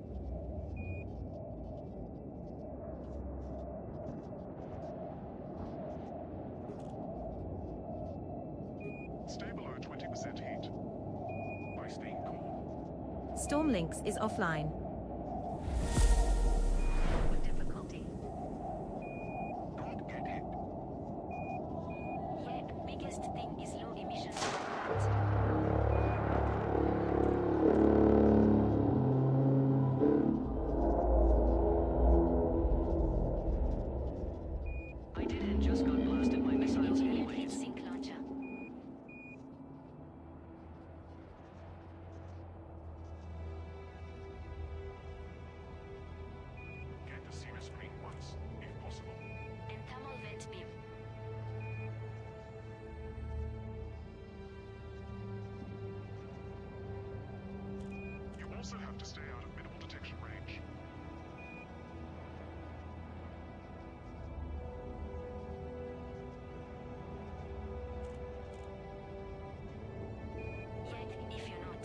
Stay below 20% heat. By staying cool. Stormlinks is offline. With difficulty. Don't get hit. Yet, biggest thing is low emission. I did and just got blasted by missiles Engineer anyways. sync launcher. Get the Seamer screen once, if possible. And thermal vent beam. You also have to stay out of minimal detection range. Yet, if you're not.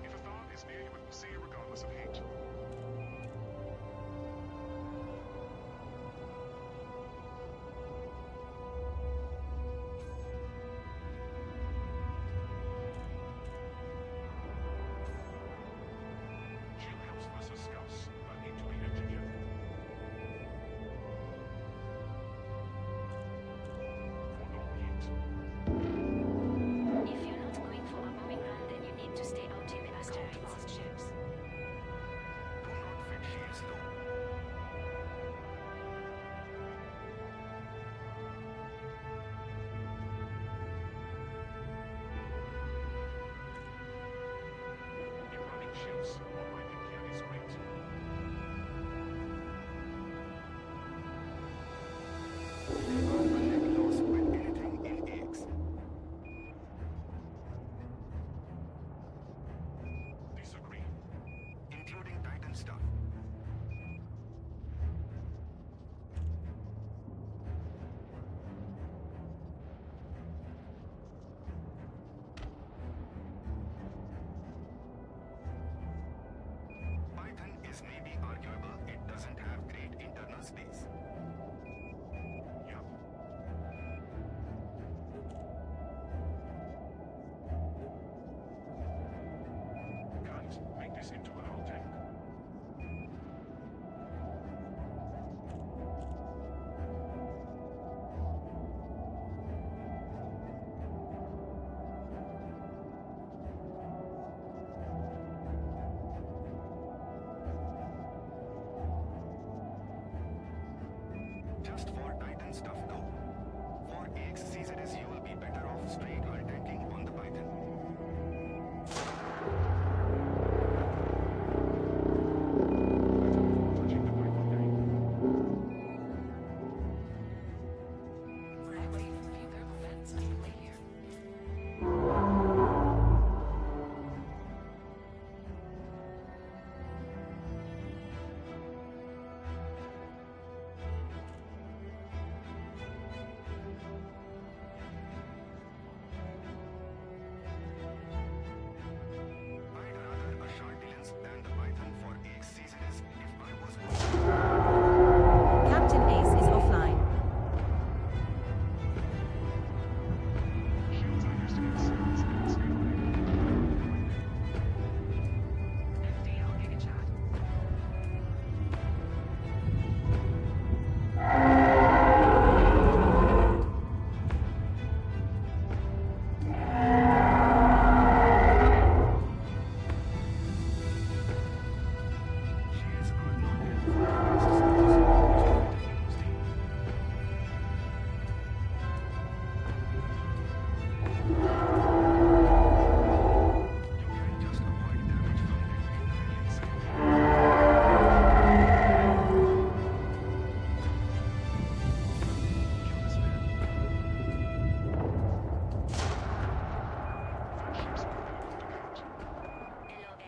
If a Tharg is near you, it will see you regardless of heat. Chill helps versus scuffs that need to be engineered. For long heat. If you're not going for a bombing run, then you need to stay out in the asteroids. Fast ships. Do not fit shields low. If running shields on my Pinky is great. Disagree. Including Titan stuff. this into a hull tank. Just for Titan stuff though. For AXCZs you will be better off straight hull tanking on the Python. Approaching the Python tank. Right, wait. A few thermal vents. I can lay here. I'd rather a Shartilans than the Python for AXCZs if I was Captain Ace is offline. Shields are used against cells and escape FDL Gigachat. shields are not in for AXCZs. You can just avoid damage from them entirely. Kill this man. That ship's on the lookout. LOL.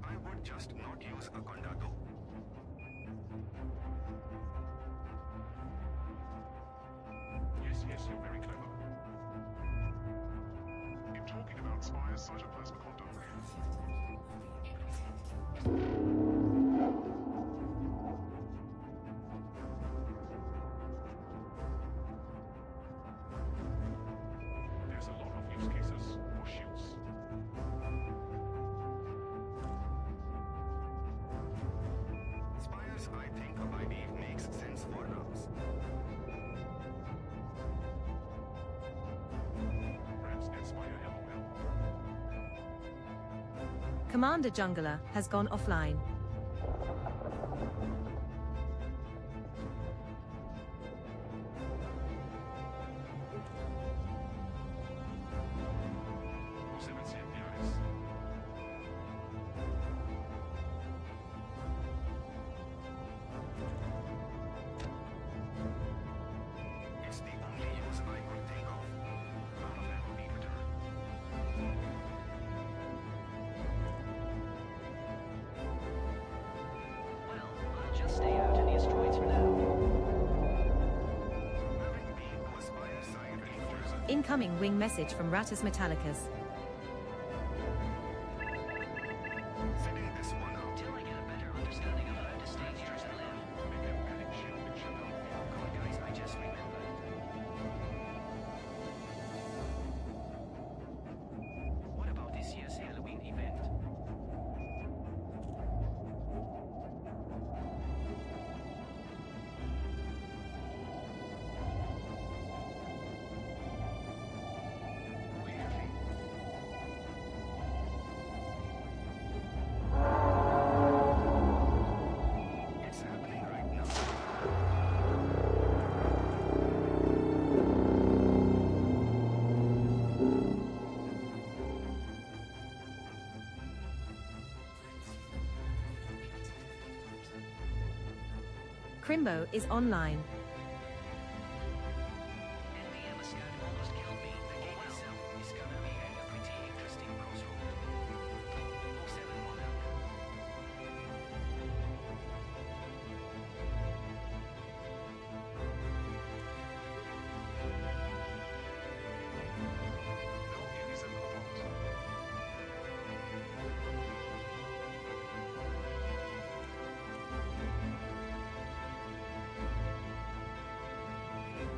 I would just not use a Condado. Yes, yes, you're very clever. In talking about spires, cytoplasma condom. There's a lot of use cases for shields. Spires, I think a BEEF makes sense for routes. Perhaps net spire LOL. Commander Jungler has gone offline. Seven CMPIs. It's the only use I could think of. None of them will need return. Well, I'll just stay out in the asteroids for now. Having been to a spire side before, Incoming wing message from Ratus Metallicus. sitting this one out. Till I get a better understanding of how to stay here and live. Enigmatic shield and shutdown. God, guys, I just remembered. What about this year's Halloween event? Weirdly, Crimbo is online. And the Emma Scout almost killed me. The game itself is gonna be a pretty interesting crossroad. 07 Monarch. No Aries and Cobalt.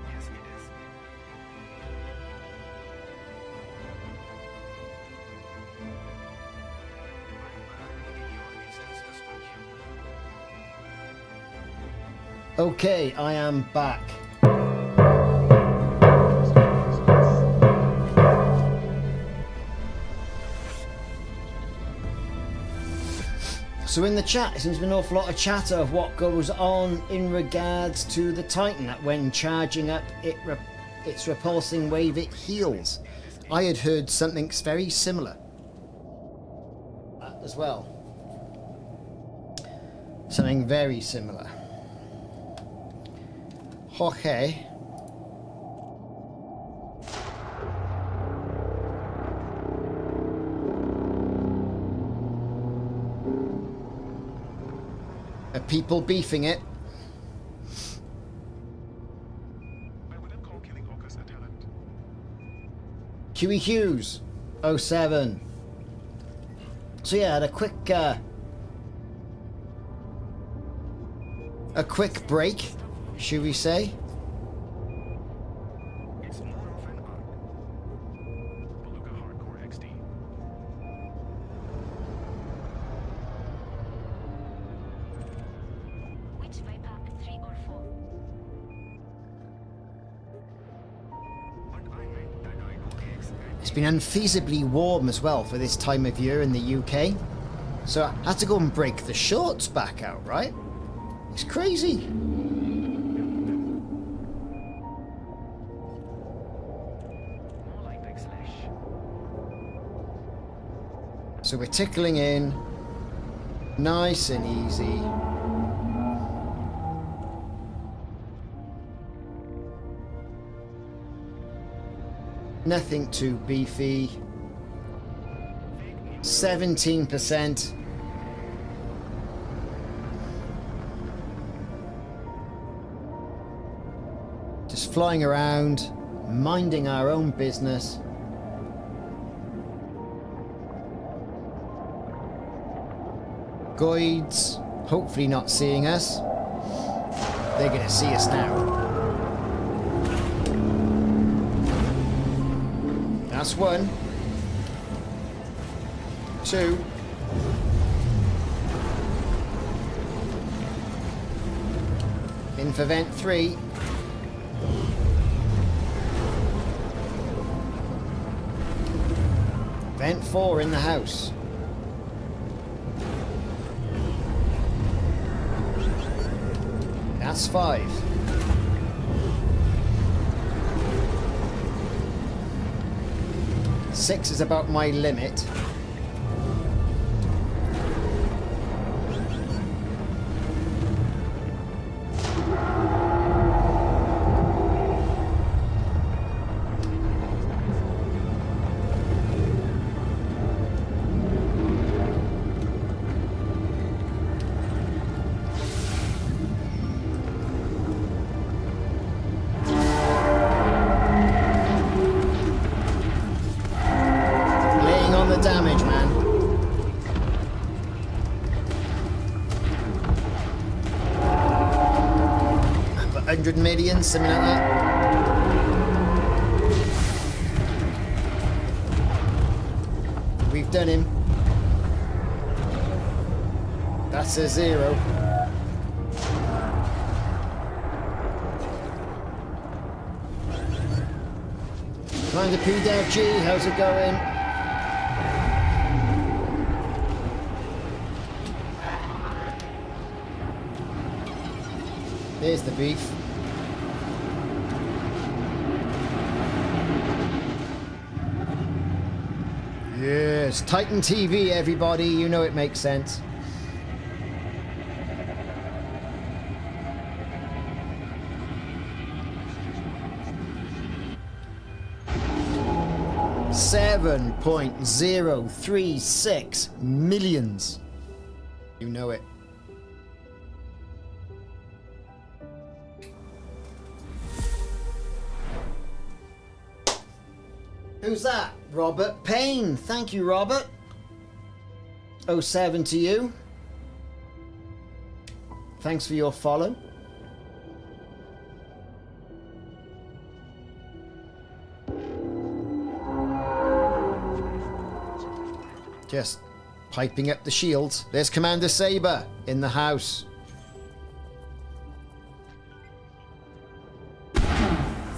Yes, it is. I'm in your instance to spook you. Okay, I am back. So in the chat, it seems to be an awful lot of chatter of what goes on in regards to the Titan, that when charging up, its repulsing wave, it heals. I had heard something very similar as well. Something very similar. Okay. Are people beefing it? I wouldn't call killing orcas a talent. Huey Hughes, 07. So yeah, I had a quick break, should we say? It's more of an art. Beluga Hardcore XD. Which Viper, 3 or 4? But I meant that I do X and It's been unfeasibly warm as well for this time of year in the UK. So I had to go and break the shorts back out, right? It's crazy. More like backslash. So we're tickling in. Nice and easy. Nothing too beefy. 17%. Just flying around, minding our own business. Thargoids, hopefully not seeing us. They're gonna see us now. That's one. Two. In for vent 3. Vent 4 in the house. That's 5. Six is about my limit. Damage, man. About 100 million, something like that. We've done him. That's a 0. Commander PDevG, how's it going? There's the beef. Yes, Titan TV, everybody. You know it makes sense. 7.036 millions. You know it. Who's that? Robert Payne. Thank you, Robert. 07 to you. Thanks for your follow. Just piping up the shields. There's Commander Saber in the house.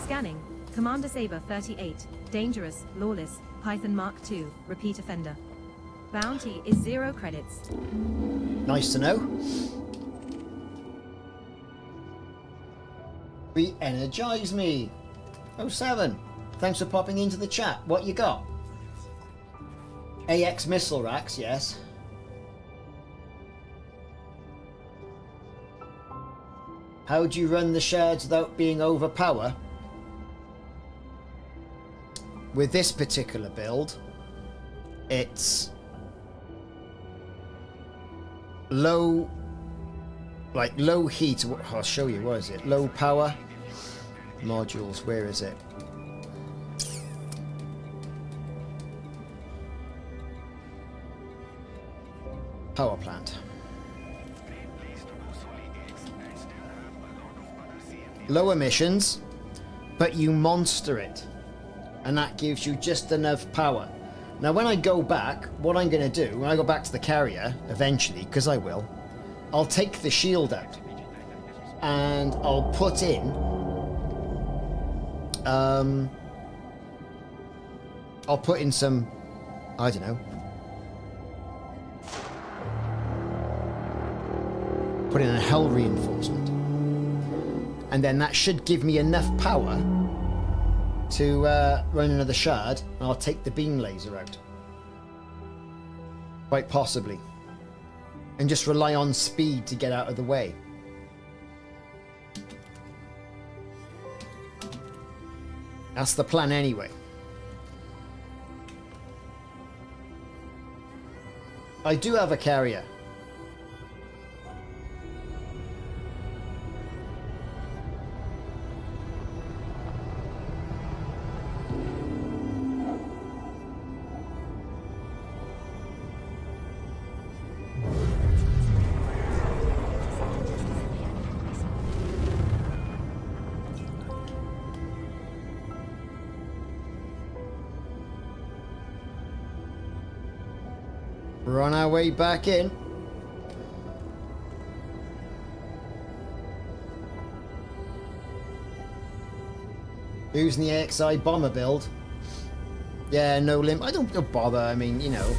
Scanning. Commander Saber 38. Dangerous, lawless, Python Mark II, repeat offender. Bounty is 0 credits. Nice to know. Re-energize me. 07. Thanks for popping into the chat. What you got? AX missile racks, yes. How do you run the shards without being overpower? With this particular build, it's low, like low heat. I'll show you. What is it? Low power modules. Where is it? Power plant. Low emissions, but you monster it, and that gives you just enough power. Now when I go back, what I'm going to do, when I go back to the carrier, eventually, because I will, I'll take the shield out, and I'll put in, some, I don't know, put in a hull reinforcement, and then that should give me enough power to run another shard, and I'll take the beam laser out. Quite possibly. And just rely on speed to get out of the way. That's the plan anyway. I do have a carrier. We're on our way back in. Using the AXI bomber build. Yeah, no limp. I don't bother. I mean, you know.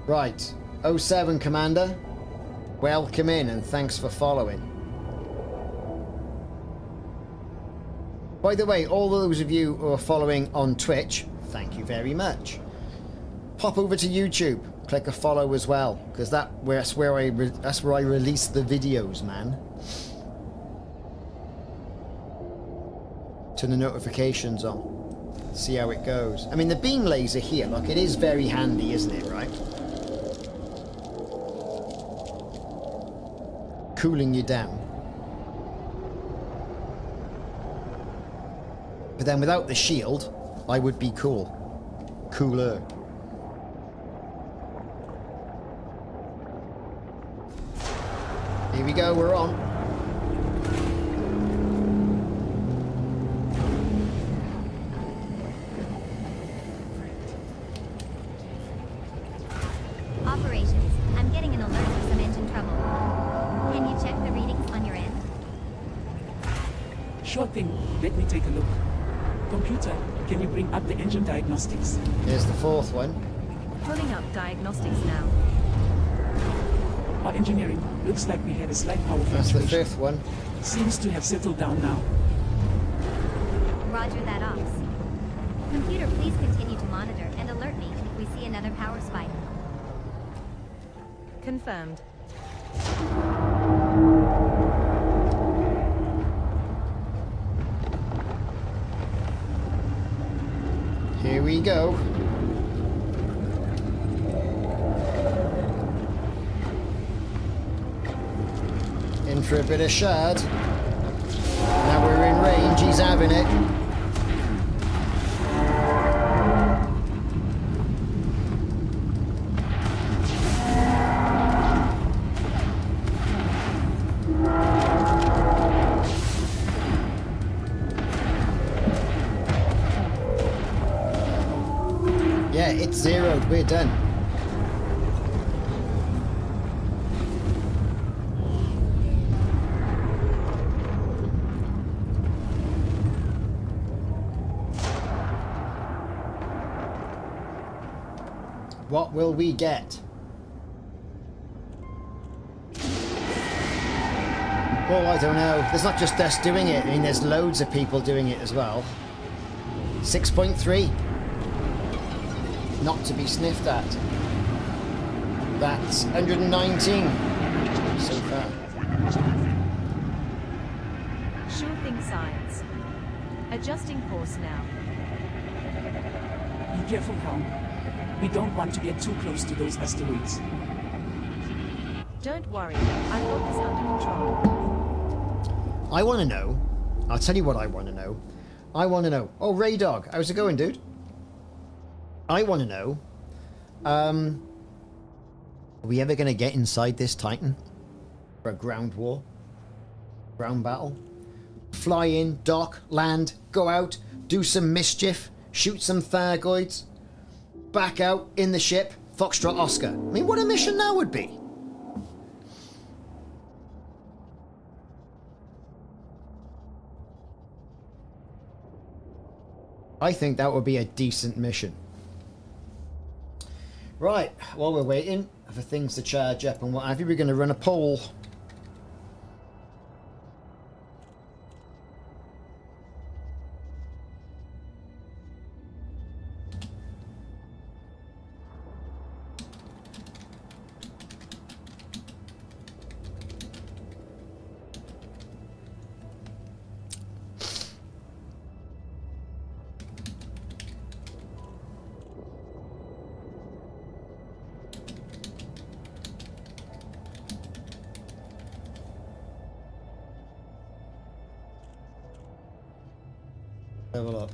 Right. 07 Commander. Welcome in and thanks for following. By the way, all those of you who are following on Twitch, thank you very much. Pop over to YouTube, click a follow as well, because that's where I release the videos, man. Turn the notifications on. See how it goes. I mean, the beam laser here, look, it is very handy, isn't it, right? Cooling you down. But then without the shield, I would be cool. Cooler. Here we go, we're on. Operations. I'm getting an alert for some engine trouble. Can you check the readings on your end? Sure thing. Let me take a look. Computer, can you bring up the engine diagnostics? Here's the fourth one. Pulling up diagnostics now. Our engineering looks like we had a slight power That's the fluctuation. fifth one. Seems to have settled down now. Roger that, Ops. Computer, please continue to monitor and alert me if we see another power spike. Confirmed. you go. In for a bit of shard. Now we're in range, he's having it. Yeah, it's zeroed, we're done. What will we get? Oh, I don't know. There's not just us doing it. I mean, there's loads of people doing it as well. 6.3. Not to be sniffed at. That's 119 so far. Sure thing, science. Adjusting course now. Be careful, Hal. We don't want to get too close to those asteroids. Don't worry, I've got this under control. I want to know. I'll tell you what I want to know. I want to know. Oh, Ray Dog, how's it going, dude? I want to know. Are we ever going to get inside this Titan for a ground war? Ground battle? Fly in, dock, land, go out, do some mischief, shoot some Thargoids, back out in the ship, Foxtrot Oscar. I mean, what a mission that would be. I think that would be a decent mission. Right, while we're waiting for things to charge up and what have you, we're going to run a poll. Have a look.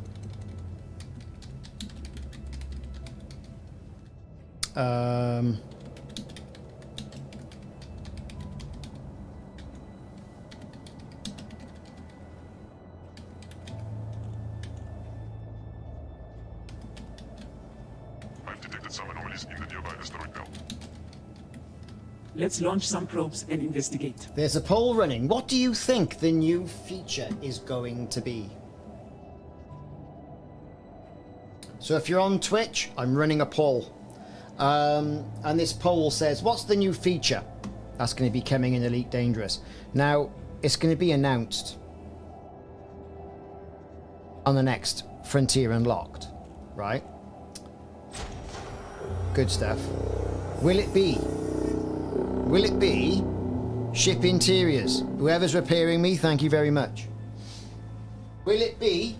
I've detected some anomalies in the nearby asteroid belt. Let's launch some probes and investigate. There's a poll running. What do you think the new feature is going to be? So if you're on Twitch, I'm running a poll. And this poll says, what's the new feature that's going to be coming in Elite Dangerous? Now, it's going to be announced on the next Frontier Unlocked, right? Good stuff. Will it be ship interiors? Whoever's repairing me, thank you very much. Will it be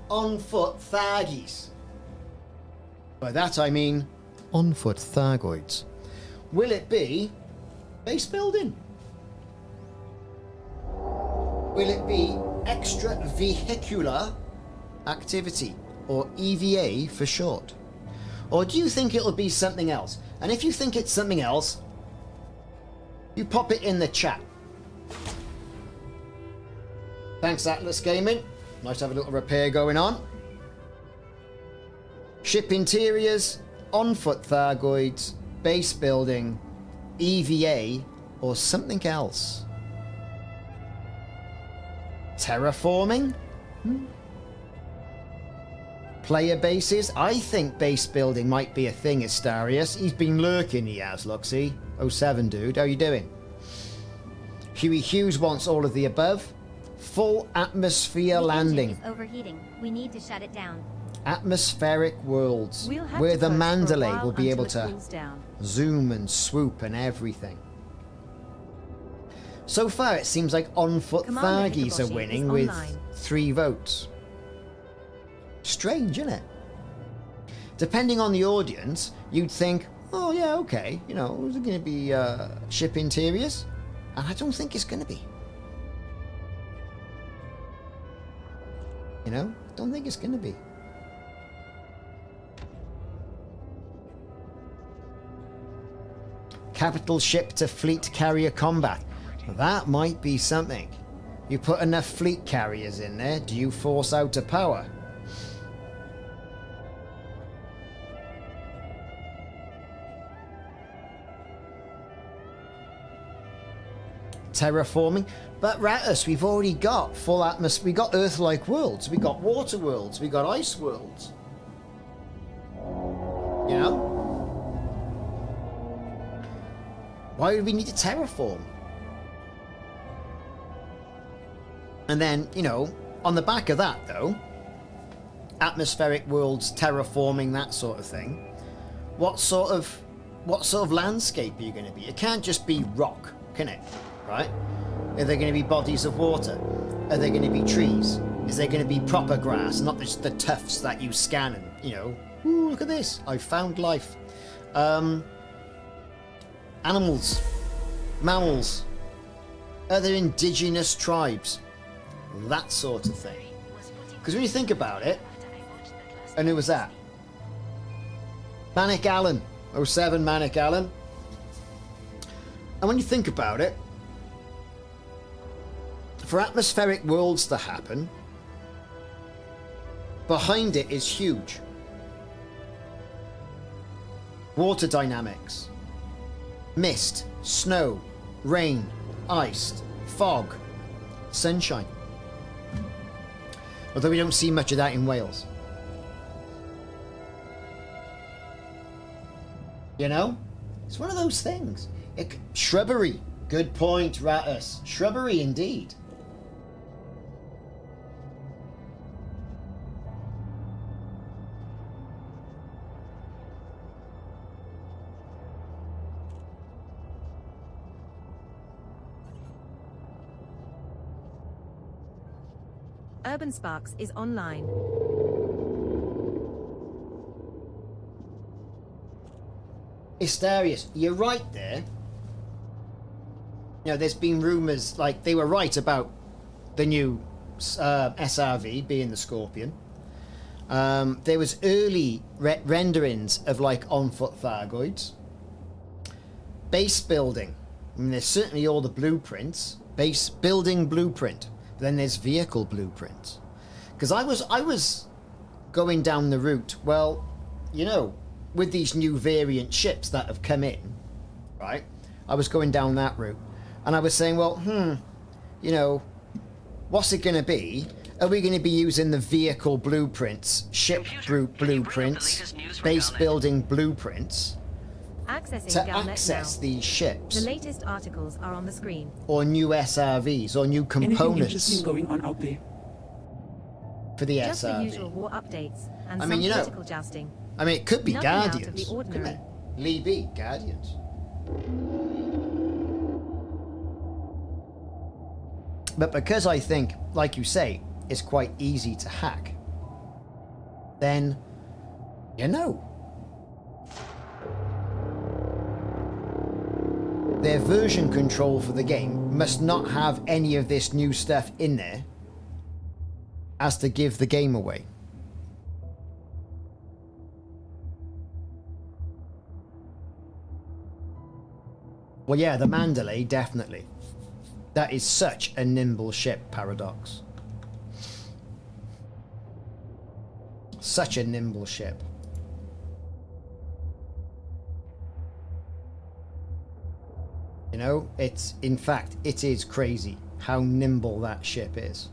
on foot Thargies? By that I mean on foot Thargoids. Will it be base building? Will it be extra vehicular activity, or EVA for short? Or do you think it'll be something else? And if you think it's something else, you pop it in the chat. Thanks, Atlas Gaming. Nice to have a little repair going on. Ship interiors, on-foot Thargoids, base building, EVA, or something else. Terraforming? Player bases? I think base building might be a thing, Astarius. He's been lurking, he has, look, see? 07, dude, how you doing? Huey Hughes wants all of the above. Full atmosphere landing. The engine is overheating. We need to shut it down. Atmospheric worlds, We'll have where to the coast for a Mandalay while will be able until it to cools down. zoom and swoop and everything. So far, it seems like on-foot Commander Thargies are Hikaboshi winning is with online. 3 votes. Strange, isn't it? depending on the audience, you'd think, oh yeah, okay, you know, is it going to be ship interiors? And I don't think it's going to be. You know, don't think it's going to be. Capital ship to fleet carrier combat. That might be something. You put enough fleet carriers in there, do you force out a power? Terraforming, but Ratus, we've already got full atmosphere. We got Earth-like worlds, we got water worlds, we got ice worlds. You know? Why would we need to terraform? And then, you know, on the back of that though, atmospheric worlds, terraforming, that sort of thing. What sort of landscape are you going to be? It can't just be rock, can it? Right? Are there going to be bodies of water? Are there going to be trees? Is there going to be proper grass, not just the tufts that you scan and, you know, ooh, look at this, I found life. Animals, mammals, are there indigenous tribes? That sort of thing. Because when you think about it, and who was that? Manic Allen, 07 Manic Allen. And when you think about it, for atmospheric worlds to happen, behind it is huge. Water dynamics, mist, snow, rain, ice, fog, sunshine. Although we don't see much of that in Wales. You know? It's one of those things. Shrubbery. Good point, Ratus. Shrubbery indeed. Urban Sparks is online. Hysterious. You're right there. You know, there's been rumours, like, they were right about the new SRV being the Scorpion. There was early renderings of, like, on-foot Thargoids. Base building. I mean, there's certainly all the blueprints. Base building blueprint. Then there's vehicle blueprints. Because I was going down the route, well, you know, with these new variant ships that have come in, right? I was going down that route. And I was saying, well, you know, what's it going to be? Are we going to be using the vehicle blueprints, ship blueprints, base building blueprints to access these ships? The latest articles are on the screen. Or new SRVs, or new components. Anything interesting going on out there? For the Just SRV. the usual war updates and I some mean, you know, political jousting. I mean, it could be Nothing out of Guardians. the ordinary. Come on. Lee B, Guardians. But because I think, like you say, it's quite easy to hack, then, you know, their version control for the game must not have any of this new stuff in there as to give the game away. Well, yeah, the Mandalay, definitely. That is such a nimble ship, Paradox. Such a nimble ship. You know, it's, in fact, it is crazy how nimble that ship is.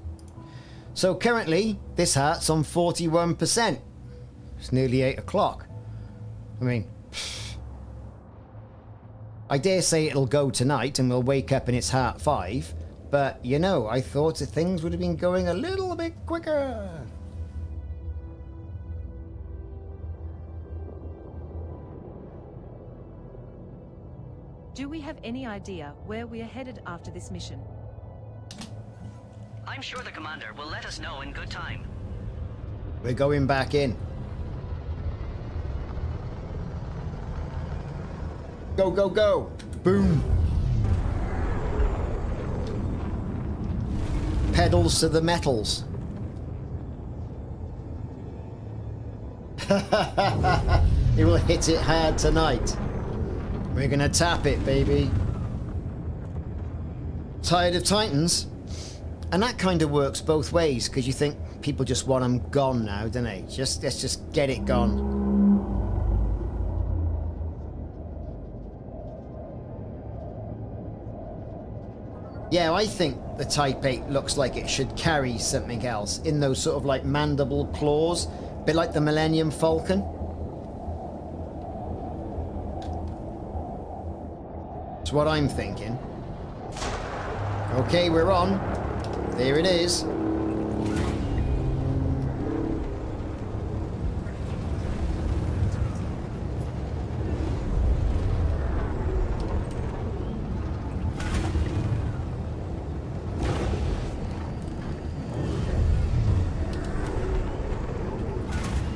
So currently, this heart's on 41%. It's nearly 8 o'clock. I mean, I dare say it'll go tonight and we'll wake up and it's heart 5. But, you know, I thought that things would have been going a little bit quicker. Do we have any idea where we are headed after this mission? I'm sure the commander will let us know in good time. We're going back in. Go, go, go. Boom. Pedals to the metals. It will hit it hard tonight. We're gonna tap it, baby. Tired of Titans? And that kind of works both ways, because you think people just want them gone now, don't they? Let's just get it gone. Yeah, I think the Type 8 looks like it should carry something else in those sort of like mandible claws, a bit like the Millennium Falcon. That's what I'm thinking. Okay, we're on. There it is.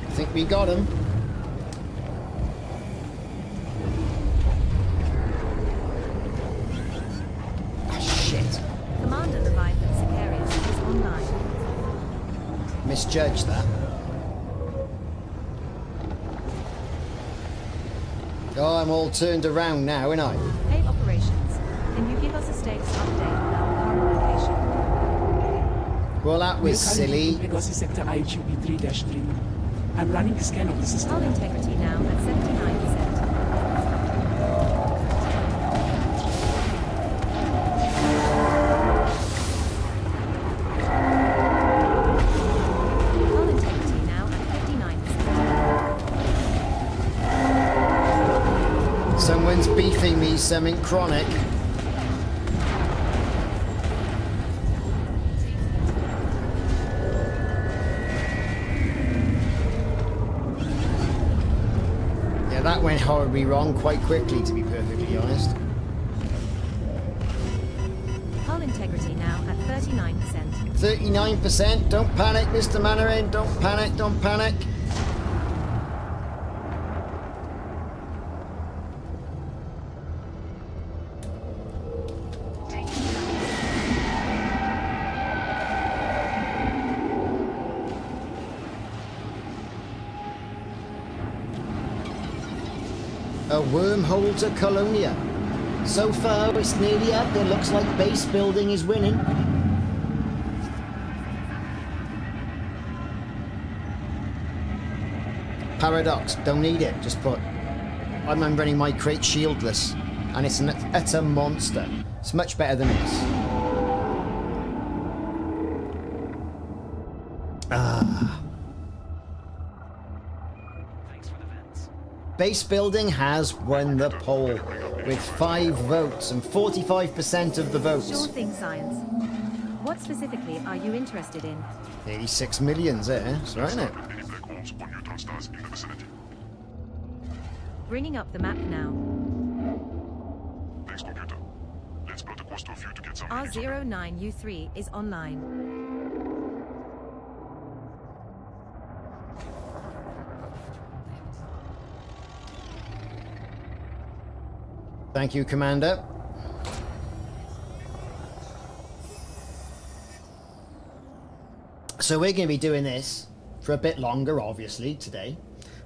I think we got him. Misjudge that. Oh, I'm all turned around now, ain't I? Hey, operations. Can you give us a status update on our current location? Well, that was silly. Legacy sector IGB3-3. I'm running a scan of the system. Hull integrity now at 79%. Someone's beefing me something chronic. Yeah, that went horribly wrong quite quickly, to be perfectly honest. Hull integrity now at 39%. 39%? Don't panic, Mr. Mandarin. Don't panic, don't panic. A wormhole to Colonia. So far, it's nearly up. It looks like base building is winning. Paradox, don't need it. Just put. I'm running my crate shieldless, and it's an utter monster. It's much better than this. Ah. Base building has won the poll with 5 votes and 45% of the votes. Sure thing, Science. What specifically are you interested in? 86 millions there, that's right, isn't it? Any black holes or neutron stars in the vicinity. Bringing up the map now. Thanks, computer. Let's plot a course to a few to get some. R09U3 is online. Thank you, Commander. So we're going to be doing this for a bit longer, obviously, today.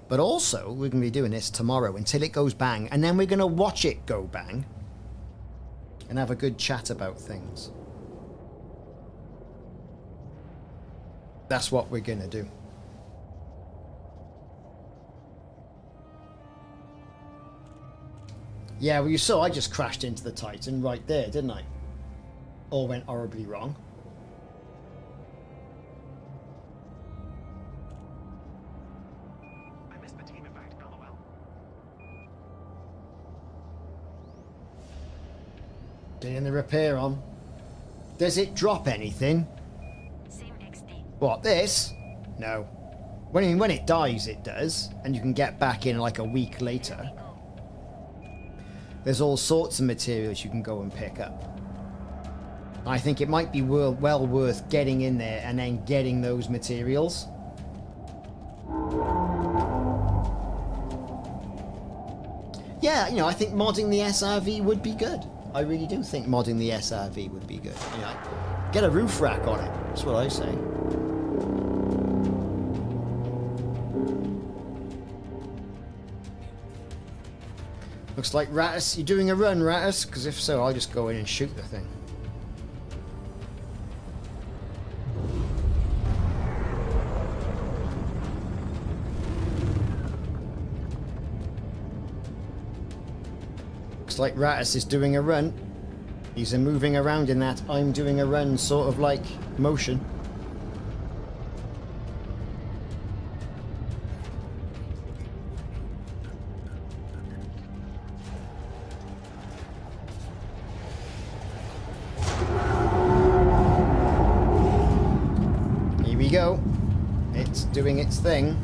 But also, we're going to be doing this tomorrow until it goes bang. And then we're going to watch it go bang. And have a good chat about things. That's what we're going to do. Yeah, well, you saw I just crashed into the Titan right there, didn't I? All went horribly wrong. I missed the team invite, LOL. Getting the repair on. Does it drop anything? Same XD. What, this? No. When it dies, it does. And you can get back in like a week later. There's all sorts of materials you can go and pick up. I think it might be well worth getting in there and then getting those materials. Yeah, you know, I think modding the SRV would be good. I really do think modding the SRV would be good. You know, get a roof rack on it. That's what I say. Looks like Ratus, you doing a run, Ratus? Because if so, I'll just go in and shoot the thing. Looks like Ratus is doing a run. He's moving around in that I'm doing a run sort of like motion. Here we go. It's doing its thing.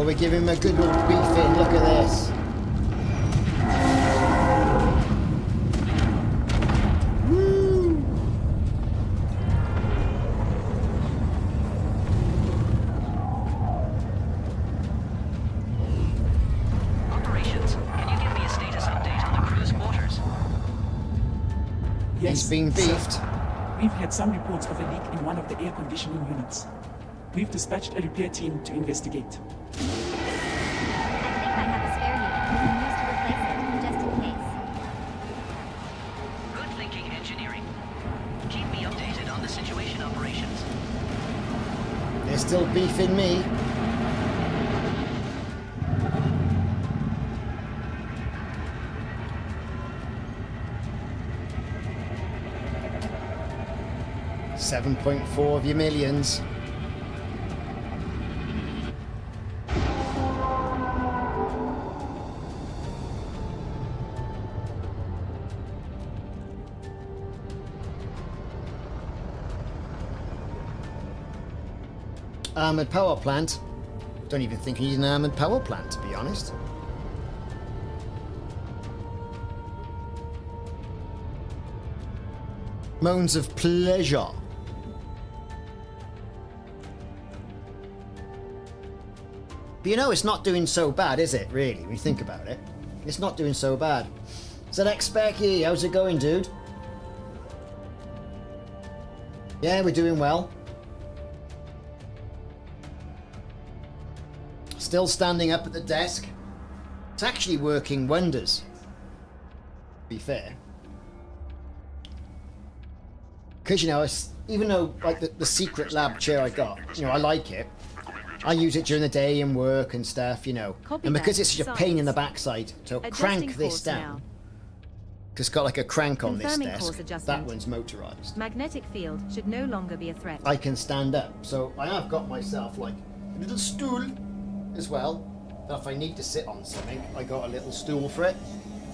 We give him a good little beef in. Look at this. Woo! Operations, can you give me a status update on the crew's quarters? Yes, He's been beefed. sir. We've had some reports of a leak in one of the air conditioning units. We've dispatched a repair team to investigate. I think I have a spare unit we can use to replace it, just in case. Good thinking, engineering. Keep me updated on the situation operations. They're still beefing me. $7.4 of your millions. Armoured power plant. Don't even think you need an armoured power plant, to be honest. Moans of pleasure. But you know, it's not doing so bad, is it, really, when you think about it? It's not doing so bad. ZX Specky, how's it going, dude? Yeah, we're doing well. Still standing up at the desk. It's actually working wonders, to be fair. Because, you know, even though, like, the secret lab chair I got, you know, I like it. I use it during the day and work and stuff, you know. And because it's such a pain in the backside to crank this down. Because it's got like a crank on this desk. That one's motorized. Magnetic field should no longer be a threat. I can stand up. So I have got myself like a little stool as well. That if I need to sit on something, I got a little stool for it.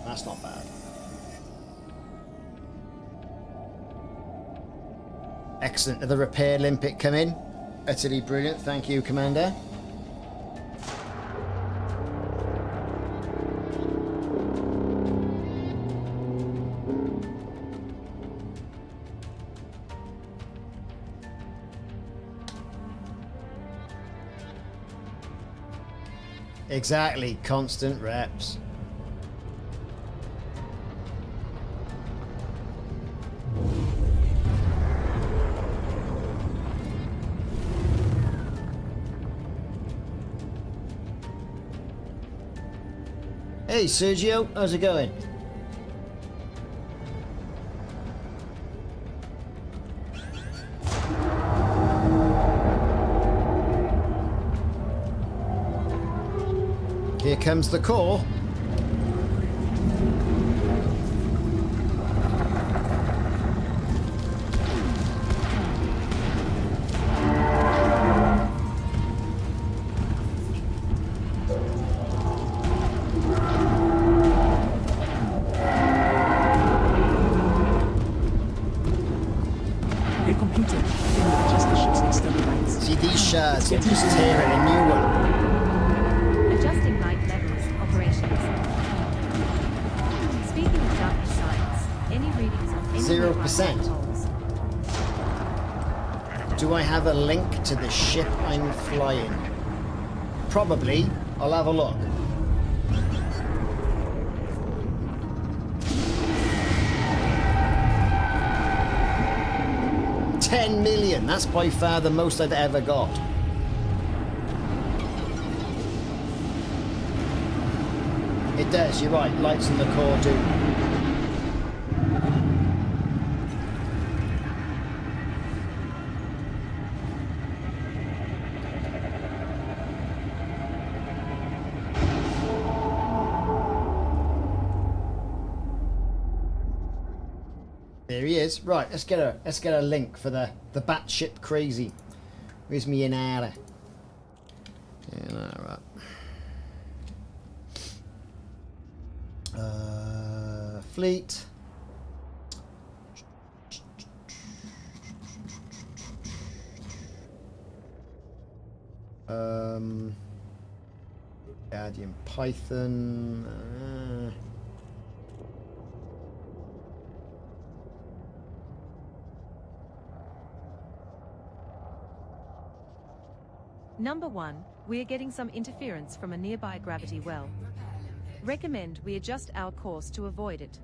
That's not bad. Excellent. Did the repair limpet come in? Utterly brilliant. Thank you, Commander. Exactly. Constant reps. Hey Sergio, how's it going? Here comes the core. Adjust the ship's external lines. See these shards, you just tear it a new one. 100%. Do I have a link to the ship I'm flying? Probably. I'll have a look. $10 million. That's by far the most I've ever got. It does, you're right. Lights in the core do. There he is. Right, let's get a link for the batshit crazy. Where's me in there? Yeah, right. Fleet. Guardian Python. Number 1, we are getting some interference from a nearby gravity well. Recommend we adjust our course to avoid it.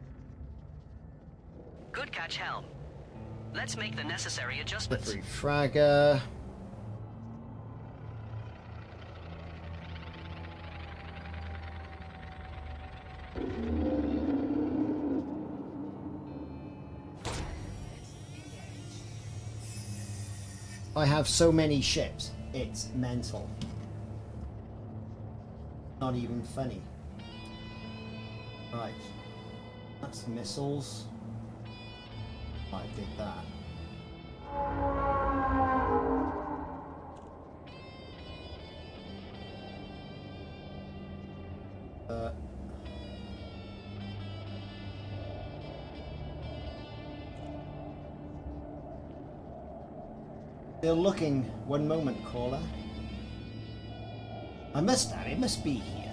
Good catch, Helm. Let's make the necessary adjustments. Slippery fragger. I have so many ships, it's mental. Not even funny. Right. That's missiles. I did that. Still looking. One moment, caller. I must have. It must be here.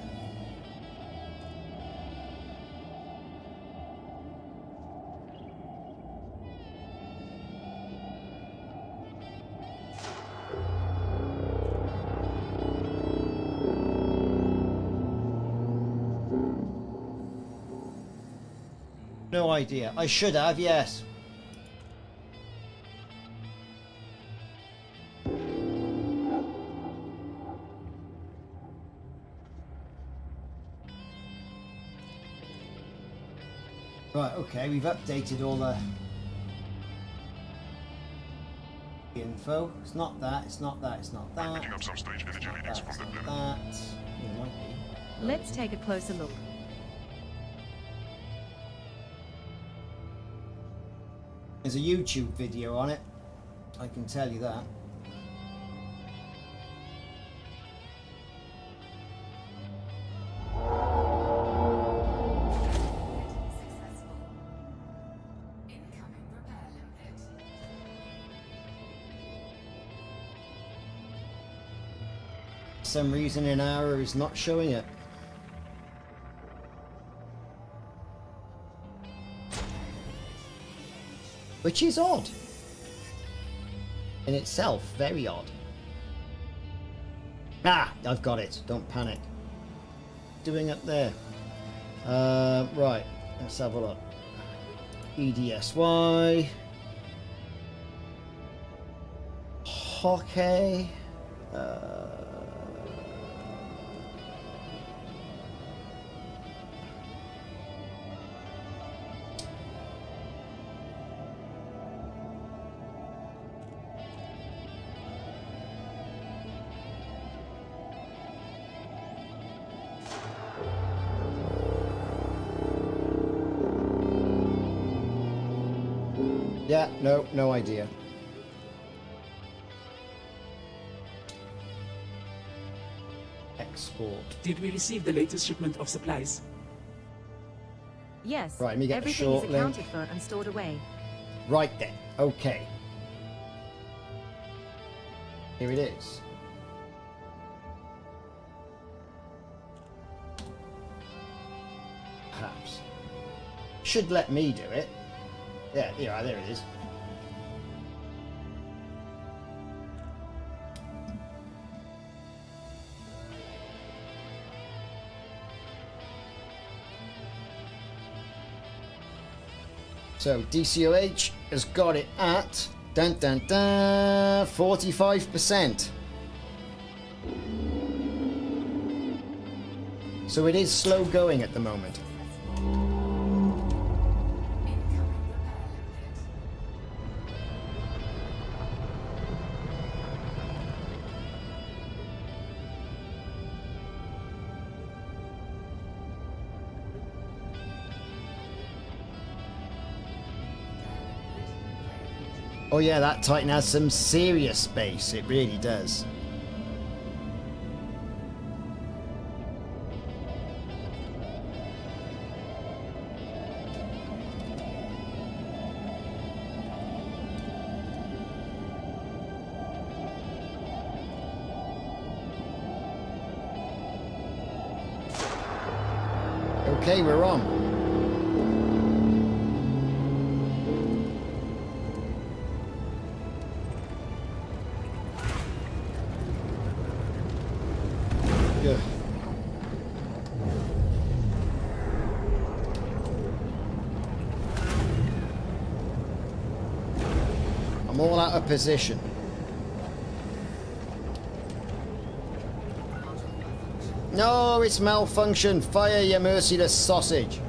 No idea. I should have, yes. Right, okay, we've updated all the info. It's not that, it's not that, it's not that. Picking up some stage energy readings from the It's blip. not that. It might be. Let's take a closer look. There's a YouTube video on it. I can tell you that. For some reason an error is not showing it. Which is odd. In itself, very odd. Ah, I've got it. Don't panic. Doing up there. Right, let's have a look. EDSY. Hockey. Yeah, no idea. Export. Did we receive the latest shipment of supplies? Yes, Right, let me get the everything is short link. accounted for and stored away. Right then, okay. Here it is. Perhaps. Should let me do it. Yeah, there it is. So DCOH has got it at 45%. So it is slow going at the moment. Oh yeah, that Titan has some serious space. It really does. Okay, we're on. Good. I'm all out of position. No, it's malfunction. Fire, you merciless sausage.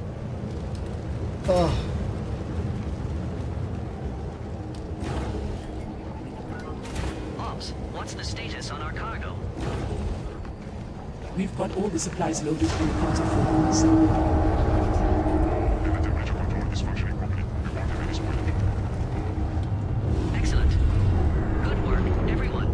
Oh. Ops, what's the status on our cargo? We've got all the supplies loaded and accounted for on site. And the temperature control is functioning properly. We won't have any spoilage. Excellent. Good work, everyone.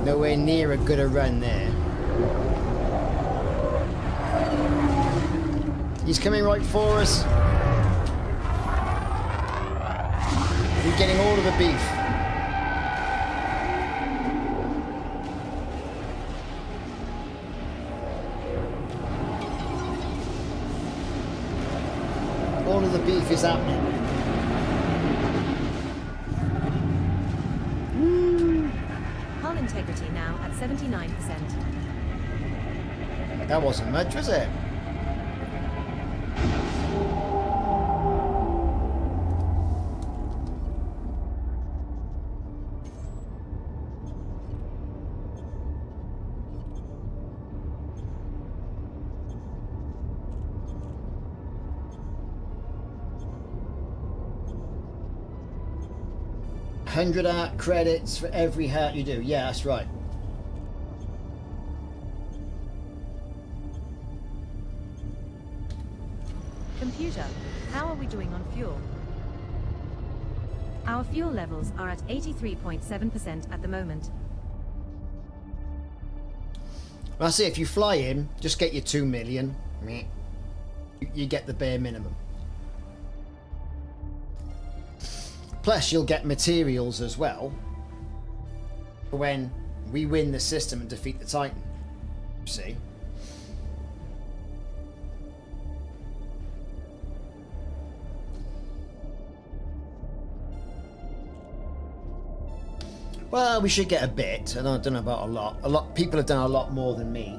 Nowhere near a good a run there. He's coming right for us. We're getting all of the beef. All of the beef is happening. Hull integrity now at 79%. That wasn't much, was it? $100 art credits for every hat you do. Yeah, that's right. Computer, how are we doing on fuel? Our fuel levels are at 83.7% at the moment. That's it. If you fly in, just get your 2 million. Meh. You get the bare minimum. Plus, you'll get materials as well for when we win the system and defeat the Titan. See? Well, we should get a bit. I don't know about a lot. A lot people have done a lot more than me,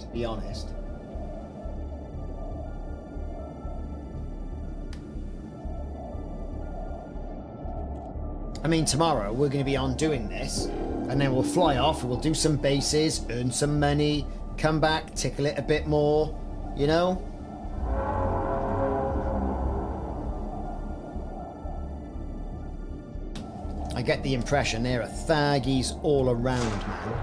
to be honest. I mean, tomorrow we're going to be on doing this, and then we'll fly off, we'll do some bases, earn some money, come back, tickle it a bit more, you know? I get the impression there are Thargies all around, man.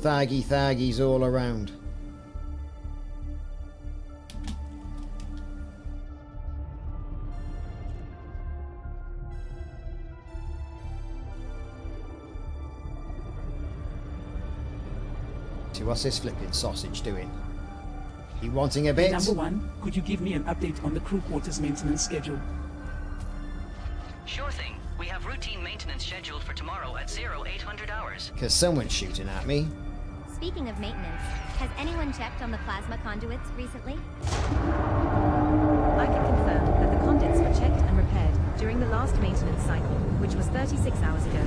Thargies all around. to. What's this flipping sausage doing? You wanting a bit? Number 1, could you give me an update on the crew quarters maintenance schedule? Sure thing. We have routine maintenance scheduled for tomorrow at 0800 hours. Because someone's shooting at me. Speaking of maintenance, has anyone checked on the plasma conduits recently? I can confirm that the conduits were checked and repaired during the last maintenance cycle, which was 36 hours ago.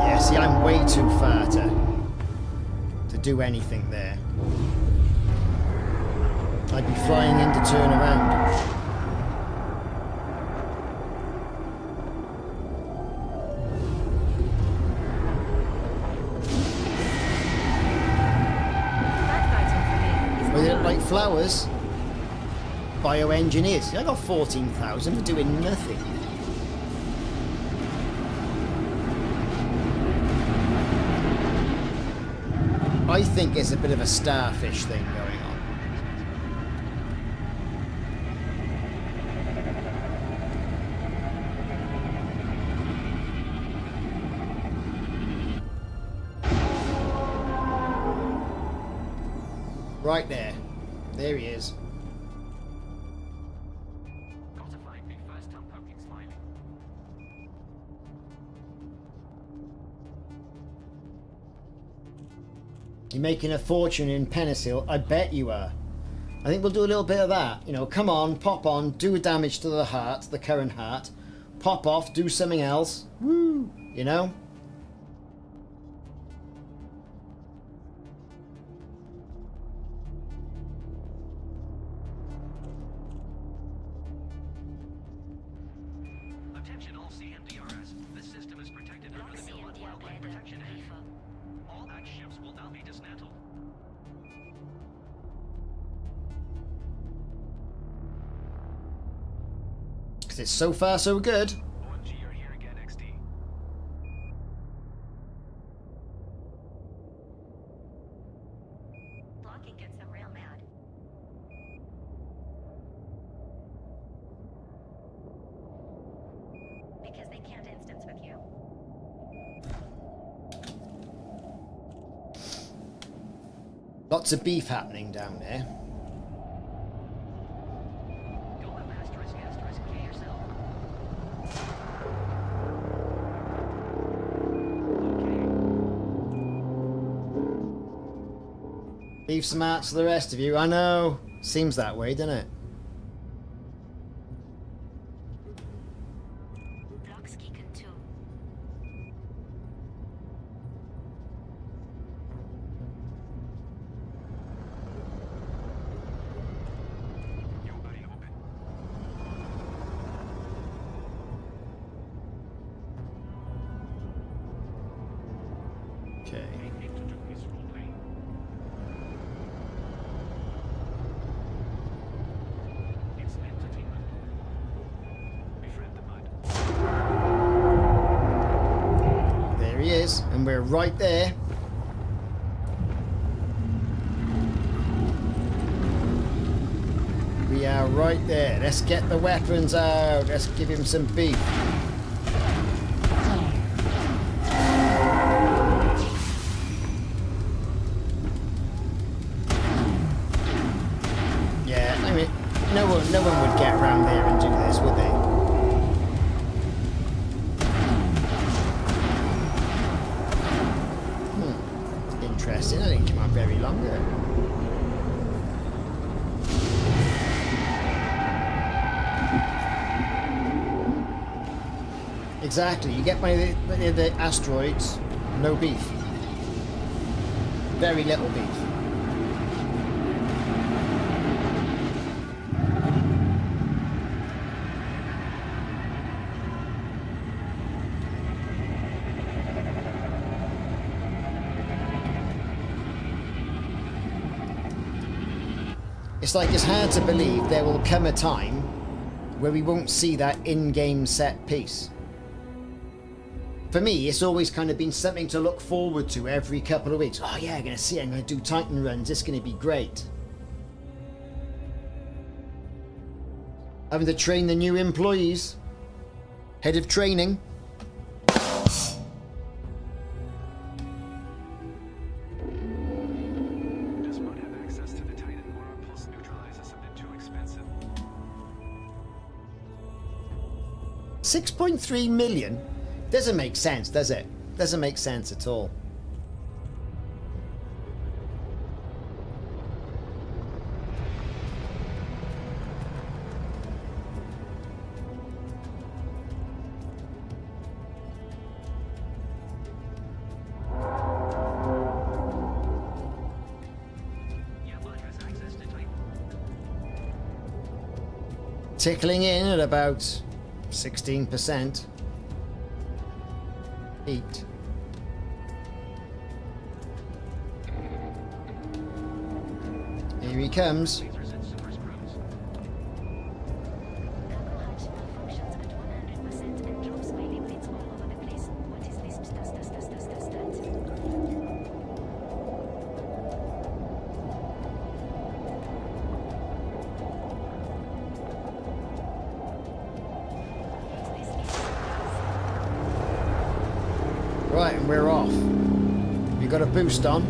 Yeah, see, I'm way too far to do anything there. I'd be flying in to turn around. Well, they look like flowers. Bioengineers. I got 14,000 for doing nothing. I think it's a bit of a starfish thing going on. Right there. There he is. Got to find me first time poking smiling. You're making a fortune in Penicil. I bet you are. I think we'll do a little bit of that. You know, come on, pop on, do damage to the heart, the current heart. Pop off, do something else. Woo! You know? Attention all CMDRs. This system is protected under the Inland Wildlife Protection Act. All Act ships will now be dismantled. Because it's so far so good. OMG, you're here again, XD. Blocking gets them real mad. Because they can't instance with you. Lots of beef happening down there. Go up asterisk K yourself. Leave some out to the rest of you. I know. Seems that way, doesn't it? Blocks Geeken too. Yo, buddy, open. Okay. Need to do his roleplay. It's entertainment. Befriend the mud. There he is. And we're right there. We are right there. Let's get the weapons out. Let's give him some beef. Yeah, I mean, no one would get around there and do this, would they? Interesting. I didn't come out very long there. Exactly. You get by the asteroids, no beef. Very little beef. It's like it's hard to believe there will come a time where we won't see that in-game set piece. For me, it's always kind of been something to look forward to every couple of weeks. Oh yeah, I'm going to do Titan runs. It's going to be great. Having to train the new employees. Head of training. Does Mud have access to the Titan, or are pulse neutralizers a bit too expensive? 6.3 million? Doesn't make sense, does it? Doesn't make sense at all. Yeah, Mud has access to Titan. Tickling in at about 16%. 8. Here he comes. Lasers and super screws. Cargo hatch malfunctions at 100% and drops my liquids all over the place. What is this? Right, and we're off. You got a boost on.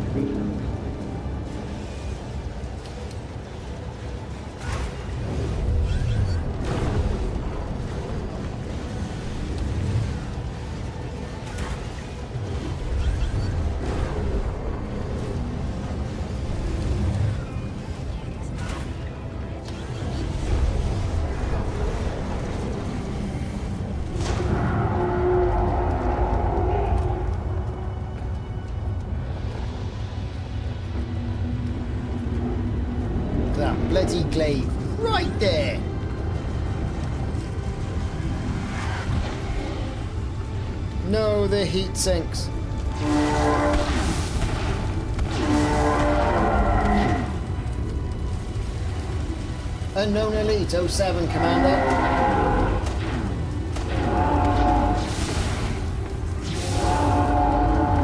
That bloody glaive right there. No, the heat sinks. Unknown Elite 07, Commander.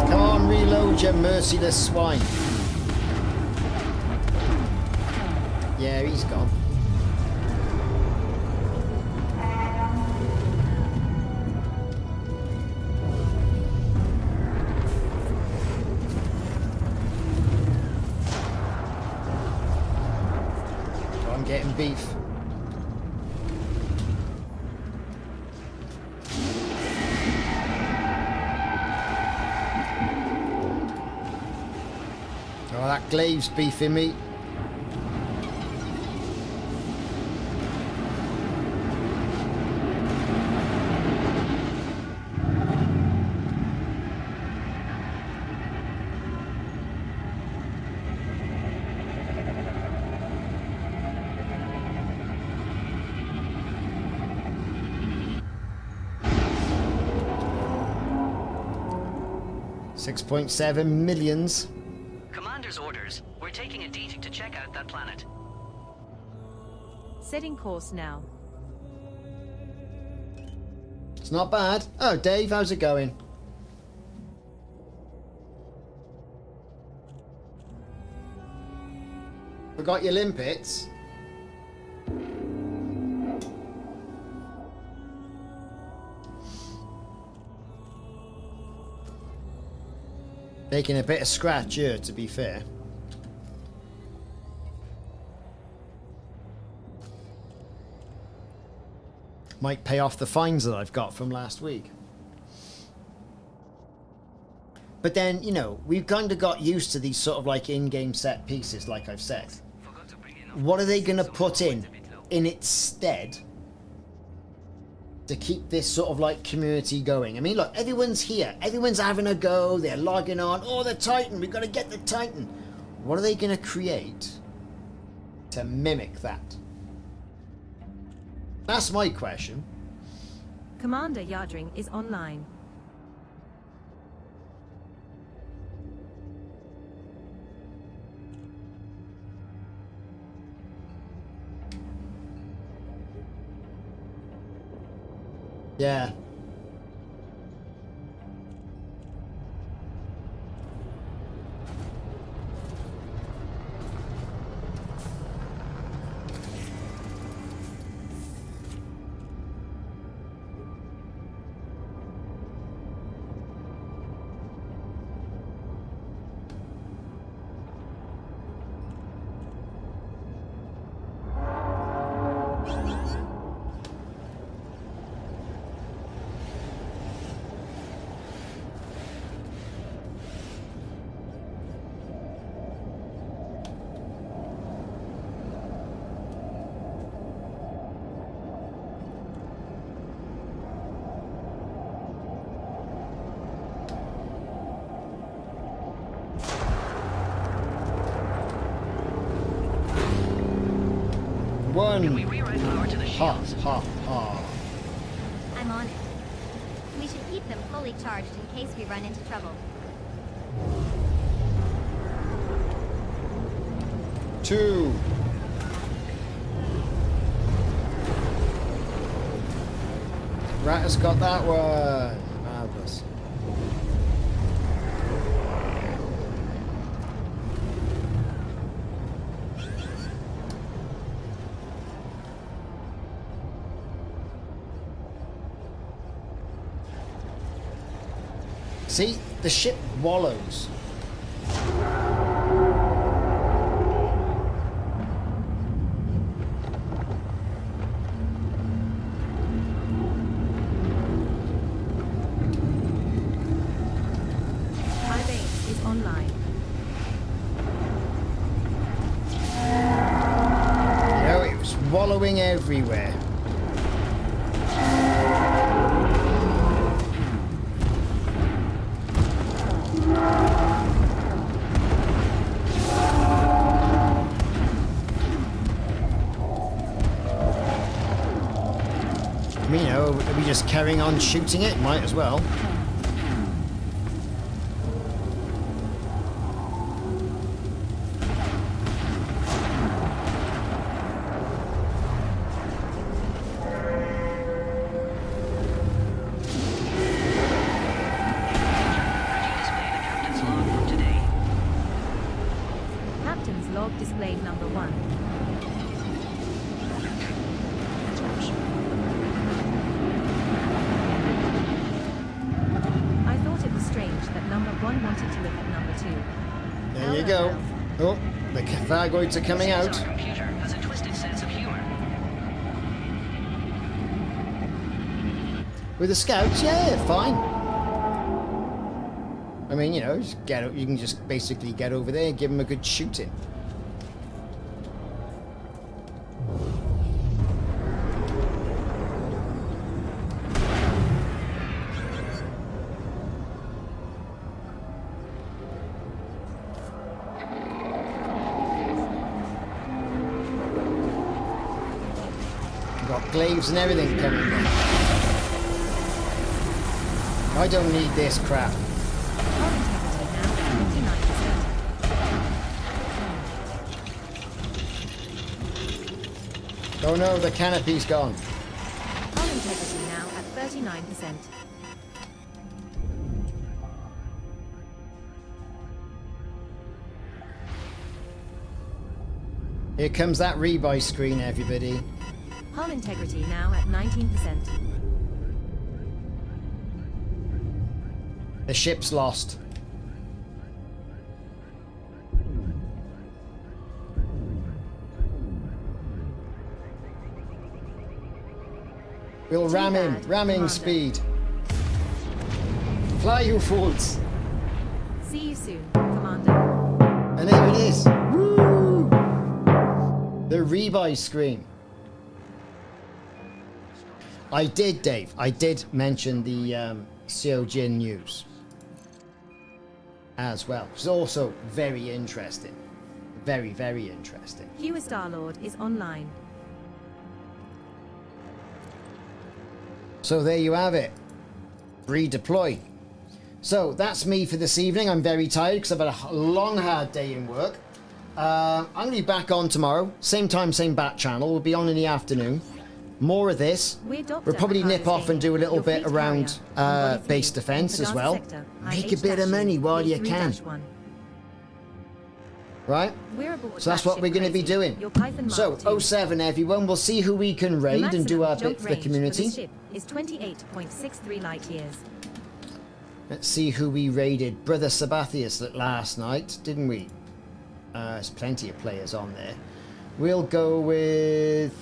Come on, reload, you merciless swine. Yeah, he's gone. So I'm getting beef. Oh, that glaive's beefing me. $6.7 million. Commander's orders. We're taking a DT to check out that planet. Setting course now. It's not bad. Oh, Dave, how's it going? Forgot your limpets? Making a bit of scratch here, to be fair. Might pay off the fines that I've got from last week. But then, you know, we've kind of got used to these sort of like in-game set pieces, like I've said. Forgot to bring enough. What are they going to So put it's a bit low. in its stead to keep this sort of like community going? I mean, look, everyone's here. Everyone's having a go. They're logging on. Oh, the Titan. We've got to get the Titan. What are they going to create to mimic that? That's my question. Commander Yardring is online. Yeah. run! We reroute power to the Ha, shields. ha, ha. I'm on it. We should keep them fully charged in case we run into trouble. 2. Rat has got that one. Marvelous. See, the ship wallows. Our base is online. You know, it was wallowing everywhere. You know, are we just carrying on shooting it? Might as well. Display the captain's log from today. Captain's log displayed number 1. I thought it was strange that number 1 wanted to look at number 2. There you go. Oh, the Thargoids are coming out. Our computer has a twisted sense of humor. With the scouts, yeah, fine. I mean, you know, just get, you can just basically get over there and give them a good shooting. Got glaives and everything coming in. I don't need this crap. Hull integrity now at 59%. Oh no, the canopy's gone. Hull integrity now at 39%. Here comes that rebuy screen, everybody. Hull integrity now at 19%. The ship's lost. We'll ram him. bad, Ramming Commander. speed. Fly, you fools. See you soon, Commander. And there it is. Woo! The rebuy screen. I did, Dave. I did mention the Seojin news as well, which is also very interesting. Very, very interesting. Hewer Starlord is online. So there you have it. Redeploy. So that's me for this evening. I'm very tired because I've had a long, hard day in work. I'm going to be back on tomorrow. Same time, same bat channel. We'll be on in the afternoon. More of this. We'll probably nip off and do a little bit around base defense as well. Make a bit of money while you can. Right? So that's what we're going to be doing. So 07 everyone, we'll see who we can raid and do our bit for the community. Is 28.63 light years. Let's see who we raided. Brother Sabathius last night, didn't we? There's plenty of players on there. We'll go with...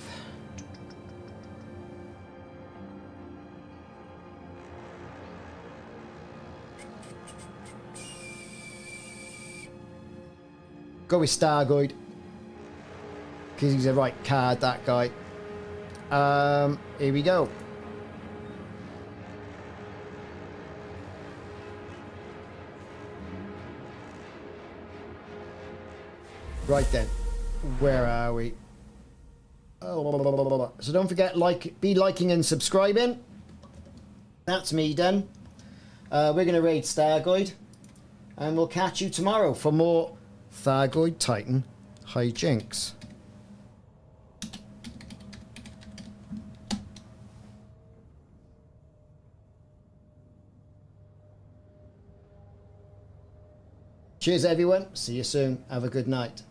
Go with Thargoid. Because he's a right card, that guy. Here we go. Right then. Where are we? So don't forget, be liking and subscribing. That's me done. We're going to raid Thargoid. And we'll catch you tomorrow for more Thargoid Titan hijinks. Cheers everyone. See you soon. Have a good night.